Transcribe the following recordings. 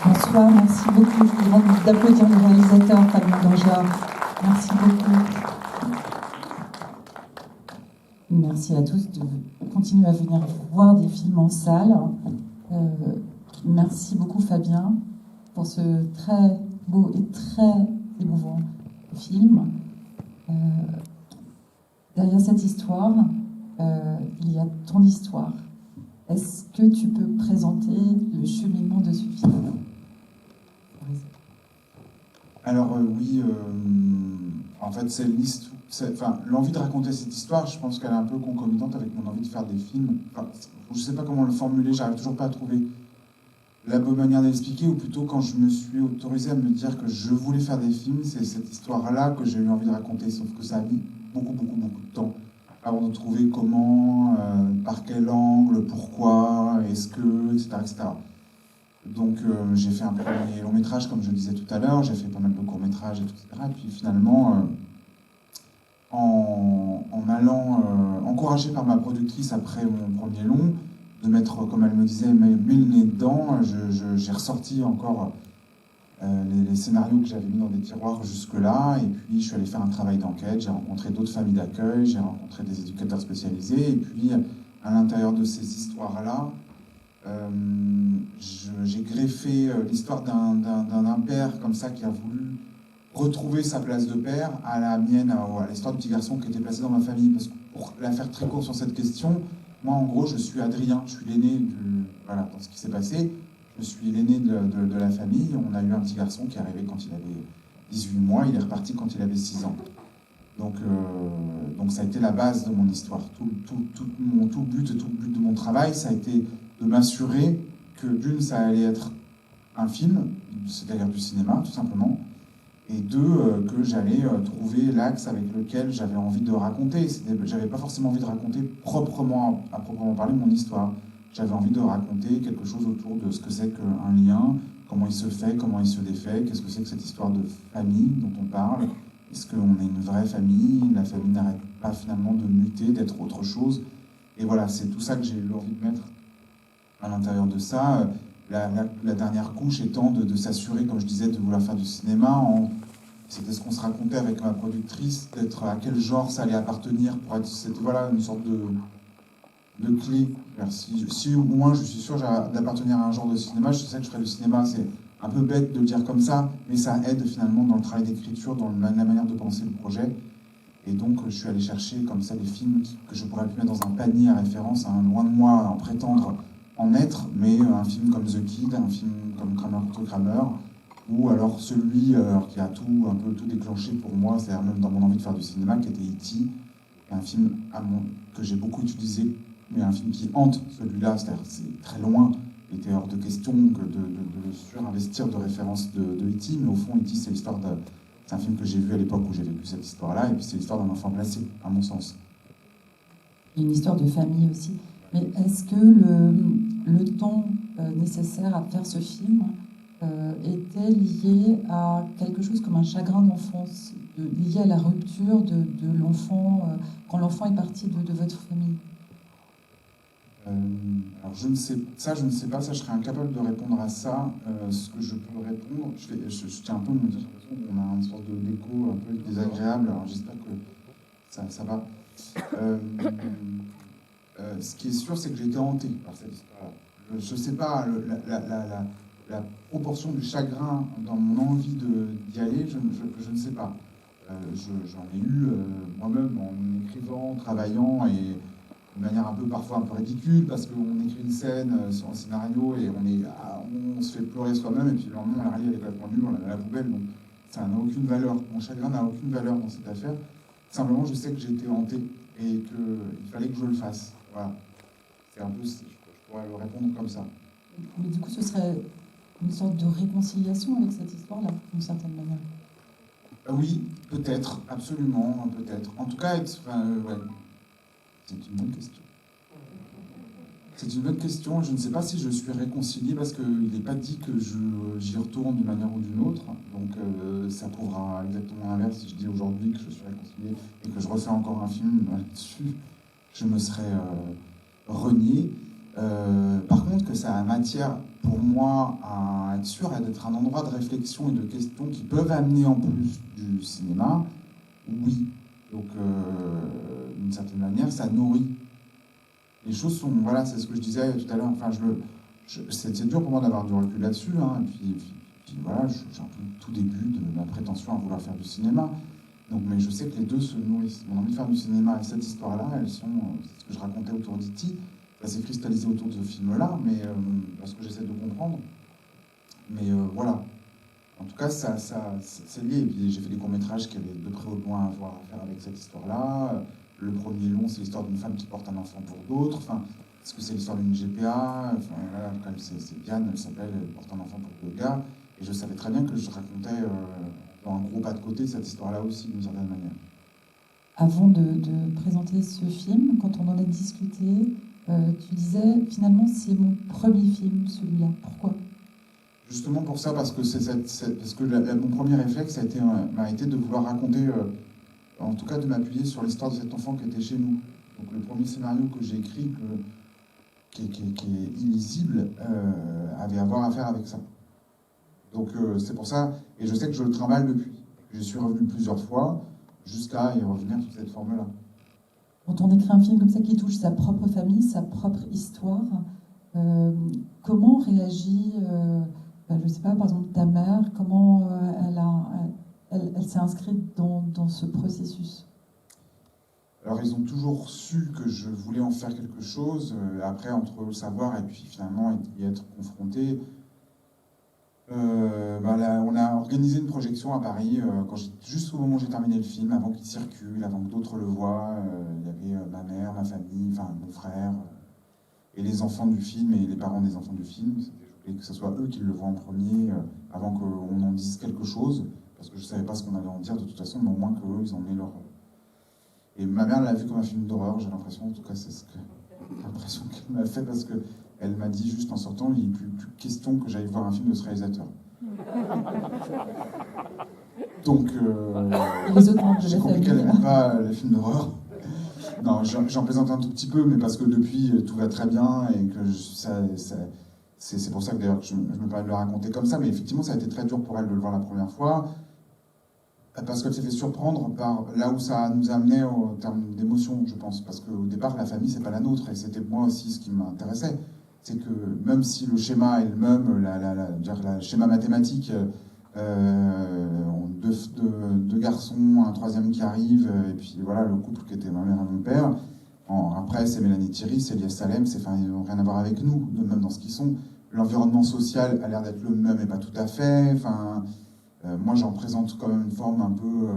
Bonsoir, merci beaucoup. Je vous demande d'applaudir le réalisateur Fabien Dangea. Merci beaucoup. Merci à tous de continuer à venir voir des films en salle. Merci beaucoup Fabien pour ce très beau et très émouvant film. Derrière cette histoire, il y a ton histoire. Est-ce que tu peux présenter le cheminement de ce film ? Alors oui, en fait c'est l'envie de raconter cette histoire, je pense qu'elle est un peu concomitante avec mon envie de faire des films. Enfin, je ne sais pas comment le formuler, j'arrive toujours pas à trouver la bonne manière d'expliquer, ou plutôt quand je me suis autorisé à me dire que je voulais faire des films, c'est cette histoire-là que j'ai eu envie de raconter, sauf que ça a mis beaucoup de temps avant de trouver comment, par quel angle, pourquoi, est-ce que, etc. etc. Donc j'ai fait un premier long métrage, comme je disais tout à l'heure, j'ai fait pas mal de courts métrages, etc. Et puis finalement, en allant, encouragé par ma productrice après mon premier long, de mettre, comme elle me disait, le nez dedans, j'ai ressorti encore les scénarios que j'avais mis dans des tiroirs jusque-là, et puis je suis allé faire un travail d'enquête, j'ai rencontré d'autres familles d'accueil, j'ai rencontré des éducateurs spécialisés, et puis à l'intérieur de ces histoires-là, j'ai greffé l'histoire d'un père comme ça qui a voulu retrouver sa place de père à la mienne, à l'histoire du petit garçon qui était placé dans ma famille. Parce que pour la faire très court sur cette question, moi en gros je suis Adrien, je suis l'aîné voilà, dans ce qui s'est passé, je suis l'aîné de la famille. On a eu un petit garçon qui est arrivé quand il avait 18 mois, il est reparti quand il avait 6 ans. Donc ça a été la base de mon histoire. Tout le but de mon travail, ça a été de m'assurer que d'une, ça allait être un film, c'est-à-dire du cinéma, tout simplement, et deux, que j'allais trouver l'axe avec lequel j'avais envie de raconter. J'avais pas forcément envie de raconter à proprement parler mon histoire. J'avais envie de raconter quelque chose autour de ce que c'est qu'un lien, comment il se fait, comment il se défait, qu'est-ce que c'est que cette histoire de famille dont on parle. Est-ce qu'on est une vraie famille? La famille n'arrête pas finalement de muter, d'être autre chose. Et voilà, c'est tout ça que j'ai eu envie de mettre à l'intérieur de ça. La dernière couche étant de s'assurer, comme je disais, de vouloir faire du cinéma. C'était ce qu'on se racontait avec ma productrice, d'être à quel genre ça allait appartenir pour être voilà, une sorte de clé. Si au moins je suis sûr d'appartenir à un genre de cinéma, je sais que je ferai du cinéma. C'est un peu bête de le dire comme ça, mais ça aide finalement dans le travail d'écriture, dans la manière de penser le projet. Et donc je suis allé chercher comme ça des films que je pourrais mettre dans un panier à référence, hein, loin de moi en prétendre en être, mais un film comme The Kid, un film comme Kramer contre Kramer, ou alors celui qui a un peu tout déclenché pour moi, c'est-à-dire même dans mon envie de faire du cinéma, qui était E.T., un film que j'ai beaucoup utilisé, mais un film qui hante celui-là, c'est-à-dire c'est très loin. Il était hors de question que de surinvestir de références de E.T., mais au fond, E.T., c'est l'histoire c'est un film que j'ai vu à l'époque où j'ai vécu cette histoire-là, et puis c'est l'histoire d'un enfant placé, à mon sens. Une histoire de famille aussi. Mais est-ce que le temps nécessaire à faire ce film était lié à quelque chose comme un chagrin d'enfance, lié à la rupture de l'enfant, quand l'enfant est parti de votre famille? Alors je ne sais pas, ça je serais incapable de répondre à ça. Ce que je peux répondre, je tiens un peu à me dire, j'ai l'impression qu'on a une sorte d'écho un peu désagréable, alors j'espère que ça va. Ce qui est sûr, c'est que j'ai été hanté par cette histoire-là. Je ne sais pas, la proportion du chagrin dans mon envie d'y aller, je ne sais pas. J'en ai eu moi-même en écrivant, travaillant, et de manière parfois un peu ridicule, parce qu'on écrit une scène sur un scénario et on se fait pleurer soi-même, et puis le lendemain on la relit avec la nulle, on la met à la poubelle, donc ça n'a aucune valeur. Mon chagrin n'a aucune valeur dans cette affaire. Simplement, je sais que j'ai été hanté et qu'il fallait que je le fasse. Voilà. C'est un peu, je pourrais le répondre comme ça. Mais du coup, ce serait une sorte de réconciliation avec cette histoire-là, d'une certaine manière. Oui, peut-être, absolument, peut-être. En tout cas, ouais. C'est une bonne question. C'est une bonne question. Je ne sais pas si je suis réconcilié parce qu'il n'est pas dit que j'y retourne d'une manière ou d'une autre. Donc ça prouvera exactement l'inverse si je dis aujourd'hui que je suis réconcilié et que je refais encore un film là-dessus. Je me serais renié. Par contre, que ça a matière pour moi à être sûr d'être un endroit de réflexion et de questions qui peuvent amener en plus du cinéma, oui. Donc, d'une certaine manière, ça nourrit. Les choses sont, voilà, c'est ce que je disais tout à l'heure, enfin, c'est dur pour moi d'avoir du recul là-dessus, hein, et puis voilà, j'ai un peu tout début de ma prétention à vouloir faire du cinéma. Donc, mais je sais que les deux se nourrissent. Mon envie de faire du cinéma et cette histoire-là, elles sont, c'est ce que je racontais autour d'E.T., ça s'est cristallisé autour de ce film-là, mais parce que j'essaie de comprendre. Mais voilà. En tout cas, c'est lié. Et puis j'ai fait des courts-métrages qui avaient de près ou de loin à voir à faire avec cette histoire-là. Le premier long, c'est l'histoire d'une femme qui porte un enfant pour d'autres. Enfin, est-ce que c'est l'histoire d'une GPA? Enfin, voilà, comme c'est Diane, elle s'appelle, elle porte un enfant pour deux gars. Et je savais très bien que je racontais dans un gros pas de côté cette histoire-là aussi, d'une certaine manière. Avant de présenter ce film, quand on en a discuté, tu disais finalement c'est mon premier film, celui-là. Pourquoi? Justement pour ça, parce que, parce que mon premier réflexe m'a été de vouloir raconter, en tout cas de m'appuyer sur l'histoire de cet enfant qui était chez nous. Donc le premier scénario que j'ai écrit, qui est illisible, avait à voir à faire avec ça. Donc c'est pour ça, et je sais que je le trimballe depuis. Je suis revenu plusieurs fois, jusqu'à y revenir sous cette forme-là. Quand on écrit un film comme ça qui touche sa propre famille, sa propre histoire, comment réagit, je ne sais pas, par exemple ta mère, comment elle s'est inscrite dans ce processus? Alors ils ont toujours su que je voulais en faire quelque chose. Après, entre le savoir et puis finalement y être confronté, on a organisé une projection à Paris juste au moment où j'ai terminé le film, avant qu'il circule, avant que d'autres le voient. Il y avait ma mère, ma famille, enfin mon frère, et les enfants du film et les parents des enfants du film. Je voulais que ce soit eux qui le voient en premier, avant qu'on en dise quelque chose, parce que je ne savais pas ce qu'on allait en dire de toute façon, mais au moins qu'eux, ils en aient leur... Et ma mère l'a vu comme un film d'horreur, j'ai l'impression, en tout cas c'est l'impression qu'elle m'a fait, parce qu'elle m'a dit juste en sortant, il n'est plus question que j'aille voir un film de ce réalisateur. Donc, j'ai compris qu'elle n'aimait pas les films d'horreur. Non, j'en plaisante un tout petit peu, mais parce que depuis, tout va très bien, et que c'est pour ça que d'ailleurs je me permets de le raconter comme ça, mais effectivement ça a été très dur pour elle de le voir la première fois, parce qu'elle s'est fait surprendre par là où ça nous a amené en termes d'émotion, je pense. Parce qu'au départ, la famille, c'est pas la nôtre, et c'était moi aussi ce qui m'intéressait. C'est que même si le schéma est le même, le schéma mathématique, deux garçons, un troisième qui arrive, et puis voilà, le couple qui était ma mère et mon père. Après, c'est Mélanie Thierry, c'est Elias Salem, ils n'ont rien à voir avec nous, même dans ce qu'ils sont. L'environnement social a l'air d'être le même, et pas tout à fait. Moi, j'en présente quand même une forme un peu...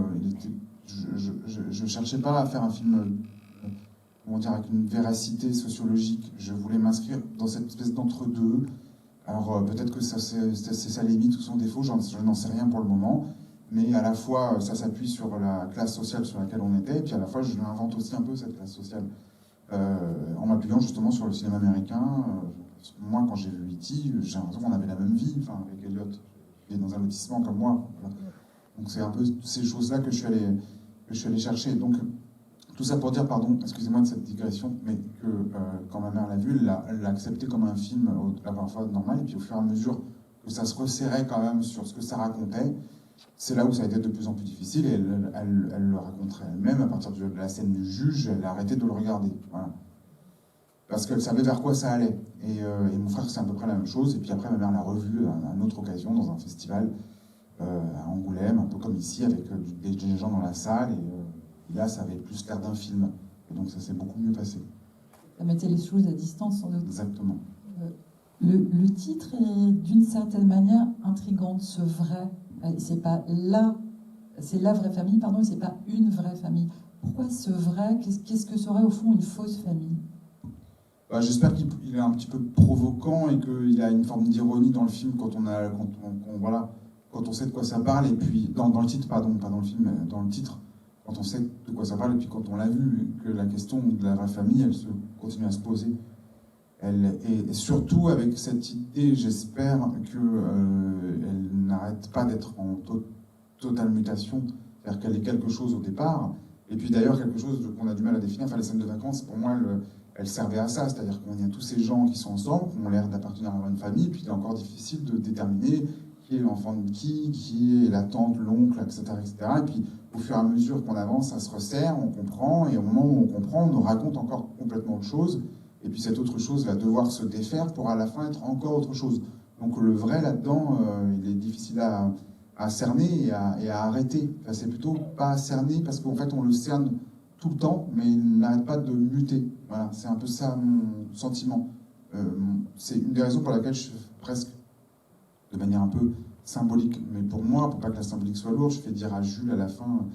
je ne cherchais pas à faire un film comment dire, avec une véracité sociologique. Je voulais m'inscrire dans cette espèce d'entre-deux. Alors, peut-être que c'est sa limite ou son défaut, je n'en sais rien pour le moment. Mais à la fois, ça s'appuie sur la classe sociale sur laquelle on était, et puis à la fois, je l'invente aussi un peu, cette classe sociale. En m'appuyant justement sur le cinéma américain. Moi, quand j'ai vu E.T., j'ai l'impression qu'on avait la même vie, avec Elliot. Il est dans un lotissement comme moi. Voilà. Donc c'est un peu ces choses-là que je suis allé chercher. Donc tout ça pour dire, pardon, excusez-moi de cette digression, mais que quand ma mère l'a vu, elle l'a accepté comme un film la première fois normal, et puis au fur et à mesure que ça se resserrait quand même sur ce que ça racontait, c'est là où ça a été de plus en plus difficile, et elle le raconterait elle-même. À partir de la scène du juge, elle a arrêté de le regarder. Voilà. Parce qu'elle savait vers quoi ça allait. Et mon frère, c'est à peu près la même chose. Et puis après, ma mère l'a revu à une autre occasion, dans un festival à Angoulême, un peu comme ici, avec des gens dans la salle. Et là, ça avait plus l'air d'un film. Et donc ça s'est beaucoup mieux passé. Ça mettait les choses à distance, sans doute. Exactement. Le titre est d'une certaine manière intrigant, ce vrai. C'est pas c'est la vraie famille, pardon, et c'est pas une vraie famille. Pourquoi ce vrai? Qu'est-ce que serait au fond une fausse famille? J'espère qu'il est un petit peu provoquant et qu'il a une forme d'ironie dans le film quand on sait de quoi ça parle, et puis dans le titre, pardon, pas dans le film, mais dans le titre, quand on sait de quoi ça parle, et puis quand on l'a vu, que la question de la vraie famille, elle se continue à se poser. Et surtout avec cette idée, j'espère qu'elle n'arrête pas d'être en totale mutation, c'est-à-dire qu'elle est quelque chose au départ, et puis d'ailleurs quelque chose qu'on a du mal à définir. Les scènes de vacances, pour moi, elle servait à ça, c'est-à-dire qu'il y a tous ces gens qui sont ensemble, qui ont l'air d'appartenir à une famille, puis il est encore difficile de déterminer qui est l'enfant de qui est la tante, l'oncle, etc., etc. Et puis, au fur et à mesure qu'on avance, ça se resserre, on comprend, et au moment où on comprend, on nous raconte encore complètement autre chose, et puis cette autre chose va devoir se défaire pour à la fin être encore autre chose. Donc le vrai là-dedans, il est difficile à cerner et à arrêter. Enfin, c'est plutôt pas à cerner, parce qu'en fait, on le cerne tout le temps, mais il n'arrête pas de muter. Voilà, c'est un peu ça mon sentiment. C'est une des raisons pour laquelle je fais presque, de manière un peu symbolique, mais pour moi, pour pas que la symbolique soit lourde, je fais dire à Jules à la fin,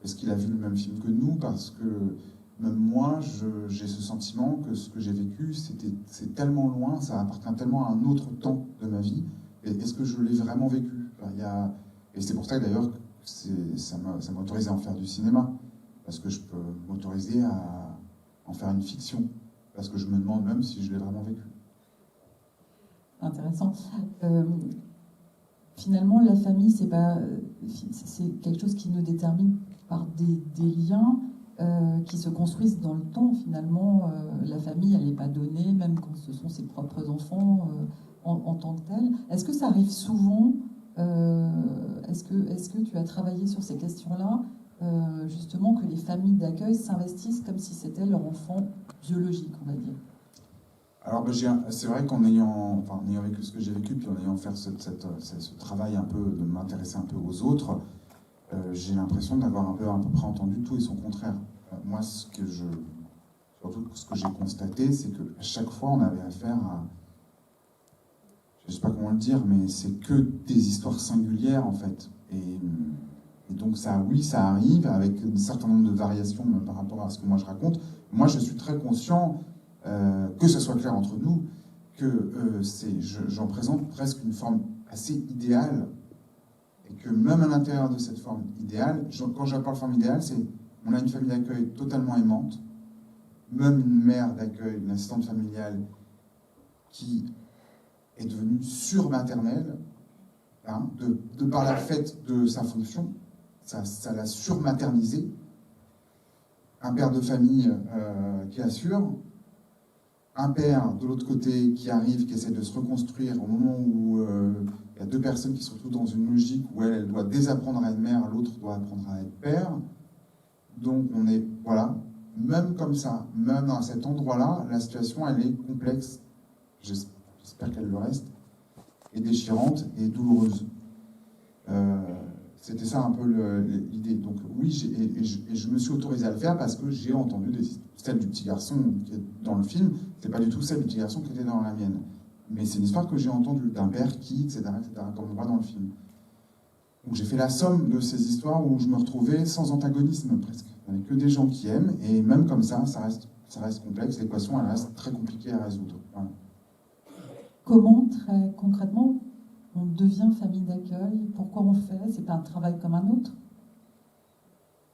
est-ce qu'il a vu le même film que nous? Parce que même moi, j'ai ce sentiment que ce que j'ai vécu, c'est tellement loin, ça appartient tellement à un autre temps de ma vie, et est-ce que je l'ai vraiment vécu? Enfin, et c'est pour ça que d'ailleurs, ça m'a autorisé à en faire du cinéma, parce que je peux m'autoriser à en faire une fiction, parce que je me demande même si je l'ai vraiment vécu. Intéressant. Finalement, la famille, c'est quelque chose qui nous détermine par des liens qui se construisent dans le temps. Finalement, la famille, elle n'est pas donnée, même quand ce sont ses propres enfants en tant que tels. Est-ce que ça arrive souvent est-ce que tu as travaillé sur ces questions-là, justement, que les familles d'accueil s'investissent comme si c'était leur enfant biologique, on va dire? Alors, c'est vrai qu'en ayant vécu ce que j'ai vécu, puis en ayant fait ce travail un peu, de m'intéresser un peu aux autres, j'ai l'impression d'avoir à peu près entendu tout et son contraire. Moi, surtout ce que j'ai constaté, c'est qu'à chaque fois, on avait affaire à, je ne sais pas comment le dire, mais c'est que des histoires singulières, en fait. Et donc, oui, ça arrive, avec un certain nombre de variations même par rapport à ce que moi je raconte. Moi, je suis très conscient, que ce soit clair entre nous, que j'en présente presque une forme assez idéale, et que même à l'intérieur de cette forme idéale, quand je parle de forme idéale, c'est on a une famille d'accueil totalement aimante, même une mère d'accueil, une assistante familiale qui est devenue surmaternelle, hein, de par la fait de sa fonction, ça l'a surmaternisé. Un père de famille qui assure, un père de l'autre côté qui arrive, qui essaie de se reconstruire au moment où il y a deux personnes qui se retrouvent dans une logique où elle doit désapprendre à être mère, l'autre doit apprendre à être père. Donc on est, voilà, même comme ça, même à cet endroit-là, la situation elle est complexe, j'espère qu'elle le reste, et déchirante et douloureuse. C'était ça un peu l'idée. Donc oui, je me suis autorisé à le faire parce que j'ai entendu celle du petit garçon qui est dans le film, c'est pas du tout celle du petit garçon qui était dans la mienne. Mais c'est une histoire que j'ai entendue, d'un père qui, etc., comme on voit dans le film. Donc j'ai fait la somme de ces histoires où je me retrouvais sans antagonisme presque, avec que des gens qui aiment, et même comme ça reste complexe, l'équation elle reste très compliquée à résoudre. Voilà. Comment, très concrètement, on devient famille d'accueil? Pourquoi on fait? C'est pas un travail comme un autre?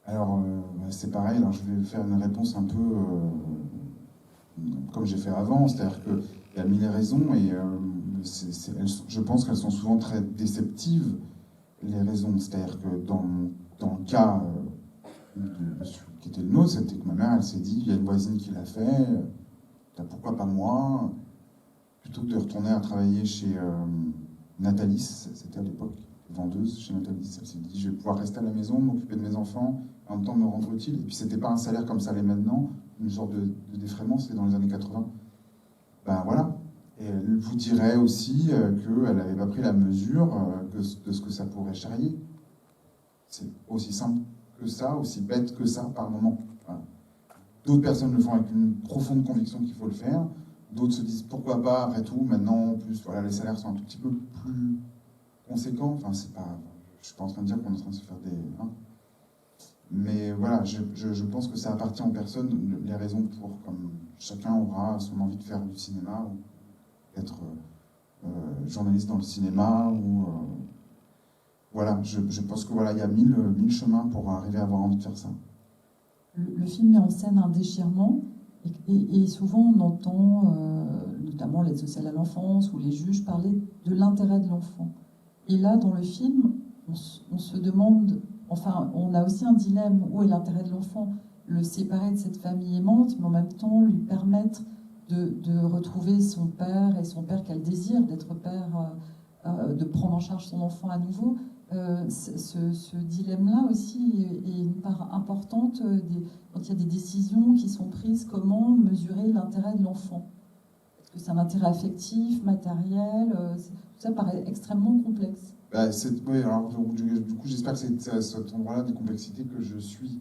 Alors, c'est pareil, alors je vais faire une réponse un peu comme j'ai fait avant, c'est-à-dire qu'il y a mille raisons, et je pense qu'elles sont souvent très déceptives, les raisons. C'est-à-dire que dans le cas qui était le nôtre, c'était que ma mère, elle s'est dit, il y a une voisine qui l'a fait, pourquoi pas moi? Plutôt que de retourner à travailler chez Nathalis, c'était à l'époque vendeuse chez Nathalis, elle s'est dit je vais pouvoir rester à la maison, m'occuper de mes enfants, en même temps me rendre utile. Et puis c'était pas un salaire comme ça l'est maintenant, une sorte de défraiement, c'était dans les années 80. Ben voilà. Et elle vous dirait aussi qu'elle n'avait pas pris la mesure de ce que ça pourrait charrier. C'est aussi simple que ça, aussi bête que ça par moment. Voilà. D'autres personnes le font avec une profonde conviction qu'il faut le faire. D'autres se disent pourquoi pas, après tout, maintenant, en plus, voilà, les salaires sont un tout petit peu plus conséquents. Enfin, c'est pas, je suis pas en train de dire qu'on est en train de se faire des... Hein. Mais voilà, je pense que ça appartient aux personnes, les raisons pour, comme chacun aura son envie de faire du cinéma, ou d'être journaliste dans le cinéma, ou... voilà, je pense que voilà, il y a mille chemins pour arriver à avoir envie de faire ça. Le film met en scène un déchirement. Et souvent, on entend, notamment l'aide sociale à l'enfance ou les juges, parler de l'intérêt de l'enfant. Et là, dans le film, on se demande, enfin, on a aussi un dilemme, où est l'intérêt de l'enfant? le séparer de cette famille aimante, mais en même temps lui permettre de retrouver son père, et son père qu'elle désire, d'être père, de prendre en charge son enfant à nouveau. Ce dilemme-là aussi est une part importante quand il y a des décisions qui sont prises, comment mesurer l'intérêt de l'enfant. Est-ce que c'est un intérêt affectif, matériel, tout ça paraît extrêmement complexe. Oui, alors du coup, j'espère que c'est à cet endroit-là des complexités que je suis.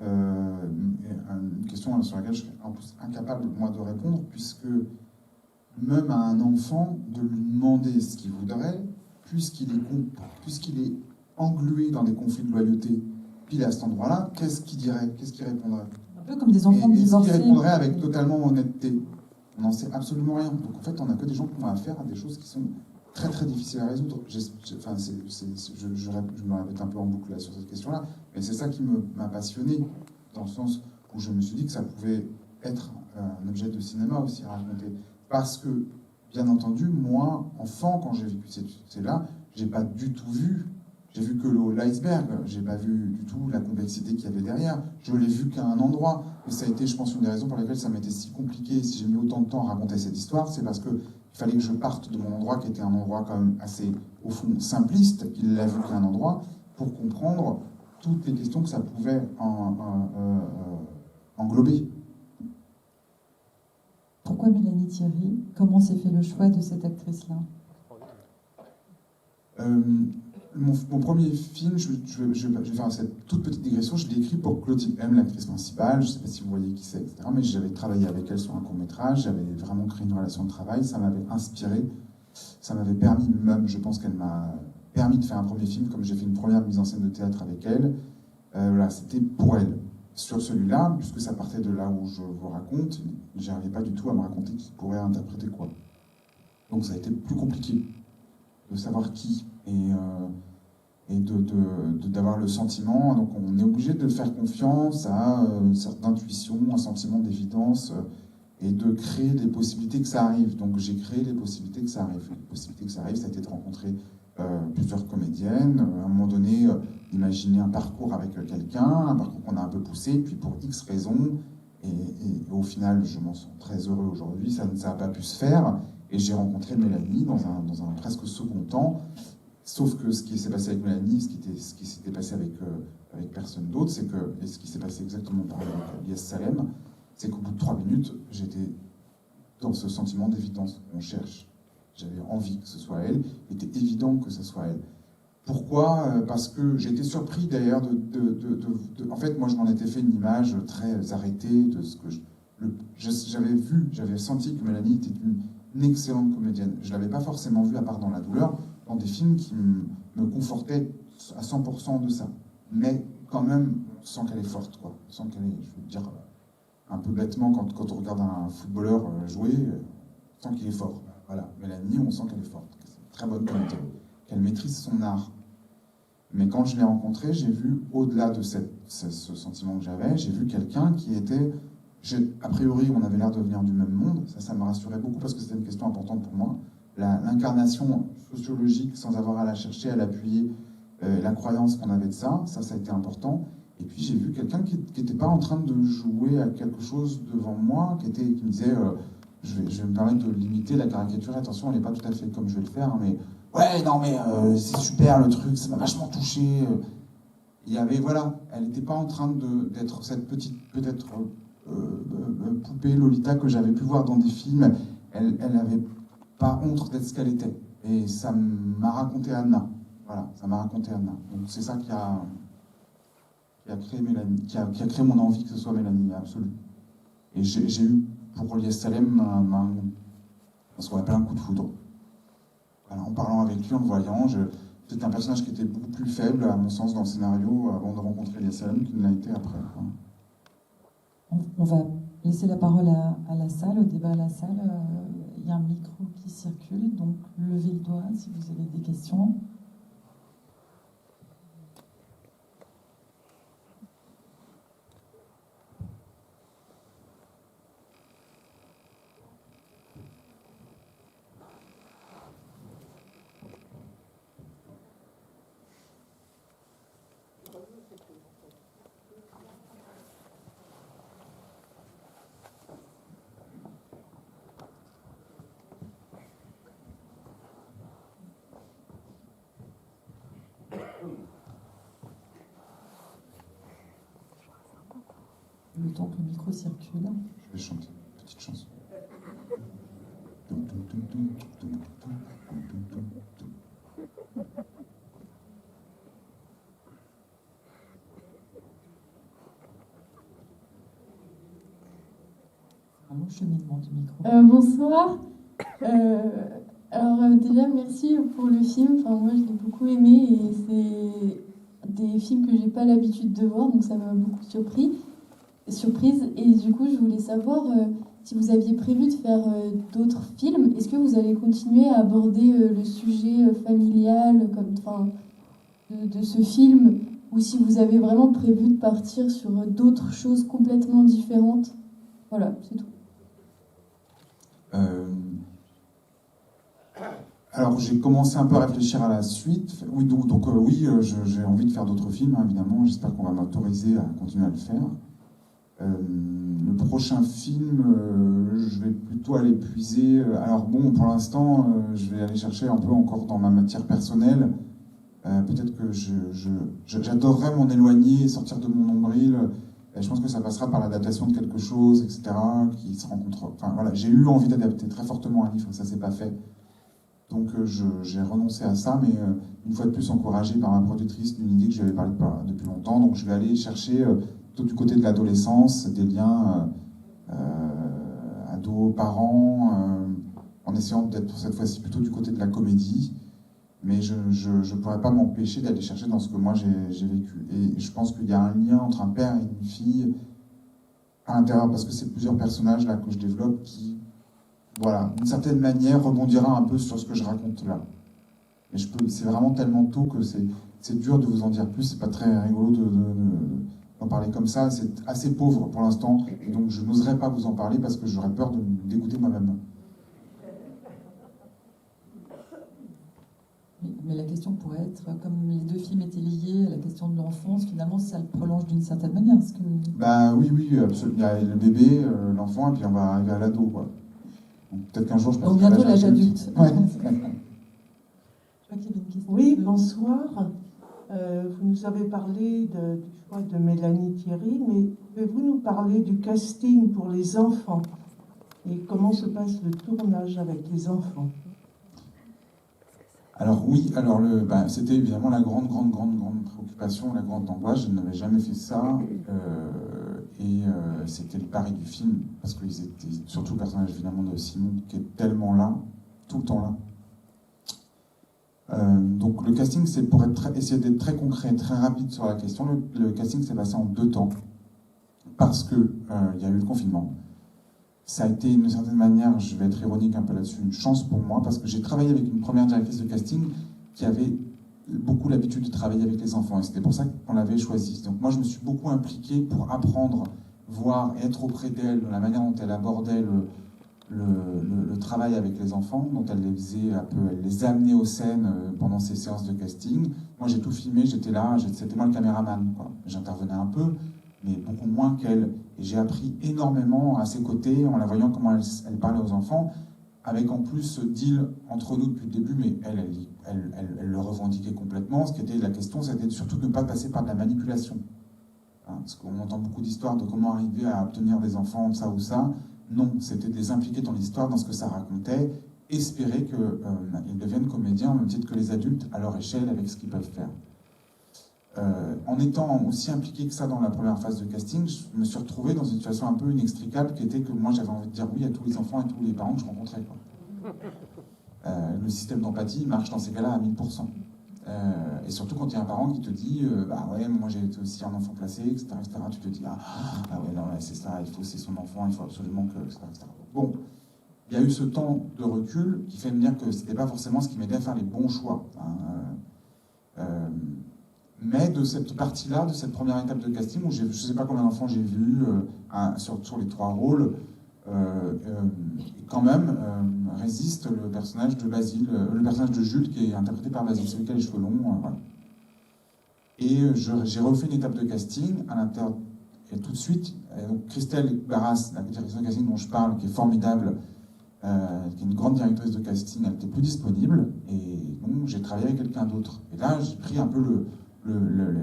Une question sur laquelle je serais en plus incapable, moi, de répondre, puisque même à un enfant, de lui demander ce qu'il voudrait, puisqu'il est englué dans des conflits de loyauté, pile à cet endroit-là, qu'est-ce qu'il dirait? Qu'est-ce qu'il répondrait? Un peu comme des enfants divorcés. Est-ce qu'il répondrait avec totalement honnêteté? On n'en sait absolument rien. Donc en fait, on n'a que des gens qui ont affaire à des choses qui sont très très difficiles à résoudre. Je me répète un peu en boucle là, sur cette question-là, mais c'est ça qui m'a passionné, dans le sens où je me suis dit que ça pouvait être un objet de cinéma aussi à raconter. Parce que, bien entendu, moi, enfant, quand j'ai vécu c'est là, j'ai pas du tout vu. J'ai vu que l'iceberg, j'ai pas vu du tout la complexité qu'il y avait derrière. Je l'ai vu qu'à un endroit. Et ça a été, je pense, une des raisons pour lesquelles ça m'était si compliqué, si j'ai mis autant de temps à raconter cette histoire, c'est parce qu'il fallait que je parte de mon endroit, qui était un endroit quand même assez, au fond, simpliste, il l'a vu qu'à un endroit, pour comprendre toutes les questions que ça pouvait englober. Pourquoi Mélanie Thierry? Comment s'est fait le choix de cette actrice-là? Mon premier film, je vais faire cette toute petite digression, je l'ai écrit pour Clotilde M, l'actrice principale, je ne sais pas si vous voyez qui c'est, etc. Mais j'avais travaillé avec elle sur un court-métrage, j'avais vraiment créé une relation de travail, ça m'avait inspiré, ça m'avait permis, même je pense qu'elle m'a permis de faire un premier film, comme j'ai fait une première mise en scène de théâtre avec elle. Voilà, c'était pour elle. Sur celui-là, puisque ça partait de là où je vous raconte, j'arrivais pas du tout à me raconter qui pourrait interpréter quoi. Donc ça a été plus compliqué de savoir qui et d'avoir le sentiment. Donc on est obligé de faire confiance à une certaine intuition, un sentiment d'évidence et de créer des possibilités que ça arrive. Donc j'ai créé les possibilités que ça arrive. Les possibilités que ça arrive, ça a été de rencontrer plusieurs comédiennes, à un moment donné d'imaginer un parcours avec quelqu'un, un parcours qu'on a un peu poussé, puis pour X raisons, et au final je m'en sens très heureux aujourd'hui, ça n'a pas pu se faire, et j'ai rencontré Mélanie dans un presque second temps, sauf que ce qui s'est passé avec Mélanie, ce qui s'était passé avec personne d'autre, c'est que, et ce qui s'est passé exactement pareil avec Lies Salem, c'est qu'au bout de 3 minutes, j'étais dans ce sentiment d'évidence qu'on cherche. J'avais envie que ce soit elle, il était évident que ce soit elle. Pourquoi? Parce que j'ai été surpris d'ailleurs En fait, moi je m'en étais fait une image très arrêtée de ce que j'avais senti que Mélanie était une excellente comédienne. Je ne l'avais pas forcément vue, à part dans La Douleur, dans des films qui me confortaient à 100% de ça. Mais quand même, sans qu'elle est forte, quoi. Sans qu'elle est, je veux dire, un peu bêtement, quand on regarde un footballeur jouer, sans qu'il est fort. Voilà, Mélanie, on sent qu'elle est forte, c'est une très bonne comédienne, qu'elle maîtrise son art. Mais quand je l'ai rencontrée, j'ai vu, au-delà de ce sentiment que j'avais, j'ai vu quelqu'un qui était... A priori, on avait l'air de venir du même monde, ça me rassurait beaucoup parce que c'était une question importante pour moi. L'incarnation sociologique, sans avoir à la chercher, à l'appuyer, la croyance qu'on avait de ça a été important. Et puis j'ai vu quelqu'un qui n'était pas en train de jouer à quelque chose devant moi, qui me disait... je vais me permettre de limiter la caricature, attention, elle n'est pas tout à fait comme je vais le faire, hein, mais ouais, non, mais c'est super le truc, ça m'a vachement touché. Il y avait, voilà, elle n'était pas en train d'être cette petite, peut-être, poupée Lolita que j'avais pu voir dans des films. Elle n'avait pas honte d'être ce qu'elle était. Et ça m'a raconté Anna. Voilà, ça m'a raconté Anna. Donc c'est ça qui a créé Mélanie, qui a créé mon envie que ce soit Mélanie, absolue. Et j'ai eu, pour Lies Salem, ce qu'on appelle un coup de foudre. Voilà, en parlant avec lui, en le voyant, c'était un personnage qui était beaucoup plus faible, à mon sens, dans le scénario, avant de rencontrer Lies Salem, qu'il ne l'a été après. On va laisser la parole à la salle, au débat à la salle. Il y a un micro qui circule, donc levez le doigt si vous avez des questions. le temps que le micro circule. Je vais chanter une petite chanson. Un long cheminement du micro. Bonsoir. Alors déjà, merci pour le film. Enfin, moi, je l'ai beaucoup aimé et c'est des films que j'ai pas l'habitude de voir, donc ça m'a beaucoup surprise. Et du coup, je voulais savoir si vous aviez prévu de faire d'autres films. Est-ce que vous allez continuer à aborder le sujet familial de ce film, ou si vous avez vraiment prévu de partir sur d'autres choses complètement différentes. Voilà, c'est tout. Alors j'ai commencé un peu à réfléchir à la suite. Oui, donc oui, j'ai envie de faire d'autres films, hein, évidemment. J'espère qu'on va m'autoriser à continuer à le faire. Le prochain film, je vais plutôt aller puiser. Alors bon, pour l'instant, je vais aller chercher un peu encore dans ma matière personnelle. Peut-être que j'adorerais m'en éloigner et sortir de mon nombril. Je pense que ça passera par l'adaptation de quelque chose, etc., qui se rencontre. Enfin voilà, j'ai eu envie d'adapter très fortement un livre, ça s'est pas fait. Donc j'ai renoncé à ça, mais une fois de plus encouragé par ma productrice d'une idée que j'avais parlé depuis longtemps. Donc je vais aller chercher plutôt du côté de l'adolescence, des liens ados, parents, en essayant d'être cette fois-ci plutôt du côté de la comédie. Mais je ne pourrais pas m'empêcher d'aller chercher dans ce que moi j'ai vécu. Et je pense qu'il y a un lien entre un père et une fille à l'intérieur, parce que c'est plusieurs personnages là que je développe qui, voilà, d'une certaine manière, rebondira un peu sur ce que je raconte là. Mais c'est vraiment tellement tôt que c'est dur de vous en dire plus, c'est pas très rigolo d'en parler comme ça, c'est assez pauvre pour l'instant, et donc je n'oserais pas vous en parler parce que j'aurais peur de me dégoûter moi-même. Mais la question pourrait être, comme les deux films étaient liés à la question de l'enfance, finalement, ça le prolonge d'une certaine manière. Parce que... Bah oui, absolument. Il y a le bébé, l'enfant, et puis on va arriver à l'ado, quoi. Peut-être qu'un jour je passerai. Donc bientôt l'âge adulte. Ouais. Je crois qu'il y avait une question. Oui, bonsoir. Vous nous avez parlé de Mélanie Thierry, mais pouvez-vous nous parler du casting pour les enfants et comment se passe le tournage avec les enfants? Alors oui, c'était évidemment la grande préoccupation, la grande angoisse. Je n'avais jamais fait ça, c'était le pari du film, parce qu'ils étaient, surtout le personnage évidemment de Simon, qui est tellement là, tout le temps là. Donc le casting, c'est pour essayer d'être très concret, très rapide sur la question. Le casting s'est passé en 2 temps, parce que il y a eu le confinement. Ça a été, d'une certaine manière, je vais être ironique un peu là-dessus, une chance pour moi, parce que j'ai travaillé avec une première directrice de casting qui avait beaucoup l'habitude de travailler avec les enfants, et c'était pour ça qu'on l'avait choisie. Donc moi, je me suis beaucoup impliqué pour apprendre, voir, être auprès d'elle, de la manière dont elle abordait le travail avec les enfants, dont elle les faisait un peu, elle les amenait aux scènes pendant ces séances de casting. Moi, j'ai tout filmé, j'étais là, c'était moi le caméraman, quoi. J'intervenais un peu, mais beaucoup moins qu'elle. Et j'ai appris énormément à ses côtés, en la voyant comment elle parlait aux enfants, avec en plus ce deal entre nous depuis le début, mais elle le revendiquait complètement. Ce qui était la question, c'était surtout de ne pas passer par de la manipulation. Hein, parce qu'on entend beaucoup d'histoires de comment arriver à obtenir des enfants, de ça ou ça. Non, c'était de les impliquer dans l'histoire, dans ce que ça racontait, espérer qu'ils deviennent comédiens au même titre que les adultes, à leur échelle, avec ce qu'ils peuvent faire. En étant aussi impliqué que ça dans la première phase de casting, je me suis retrouvé dans une situation un peu inextricable qui était que moi j'avais envie de dire oui à tous les enfants et tous les parents que je rencontrais, quoi. Le système d'empathie marche dans ces cas-là à 1000%. Et surtout quand il y a un parent qui te dit bah ouais, moi j'ai été aussi un enfant placé, etc., etc., tu te dis ah ouais, non, ouais, c'est ça, c'est son enfant, il faut absolument que, etc., etc. Bon, il y a eu ce temps de recul qui fait me dire que c'était pas forcément ce qui m'aidait à faire les bons choix. Mais de cette partie-là, de cette première étape de casting, où je ne sais pas combien d'enfants j'ai vu sur les 3 rôles, quand même résiste le personnage de Basile, le personnage de Jules qui est interprété par Basile, celui qui a les cheveux longs. Voilà. Et j'ai refait une étape de casting à l'intérieur, et tout de suite, donc Christelle Barras, la directrice de casting dont je parle, qui est formidable, qui est une grande directrice de casting, elle n'était plus disponible, et donc j'ai travaillé avec quelqu'un d'autre. Et là, j'ai pris un peu le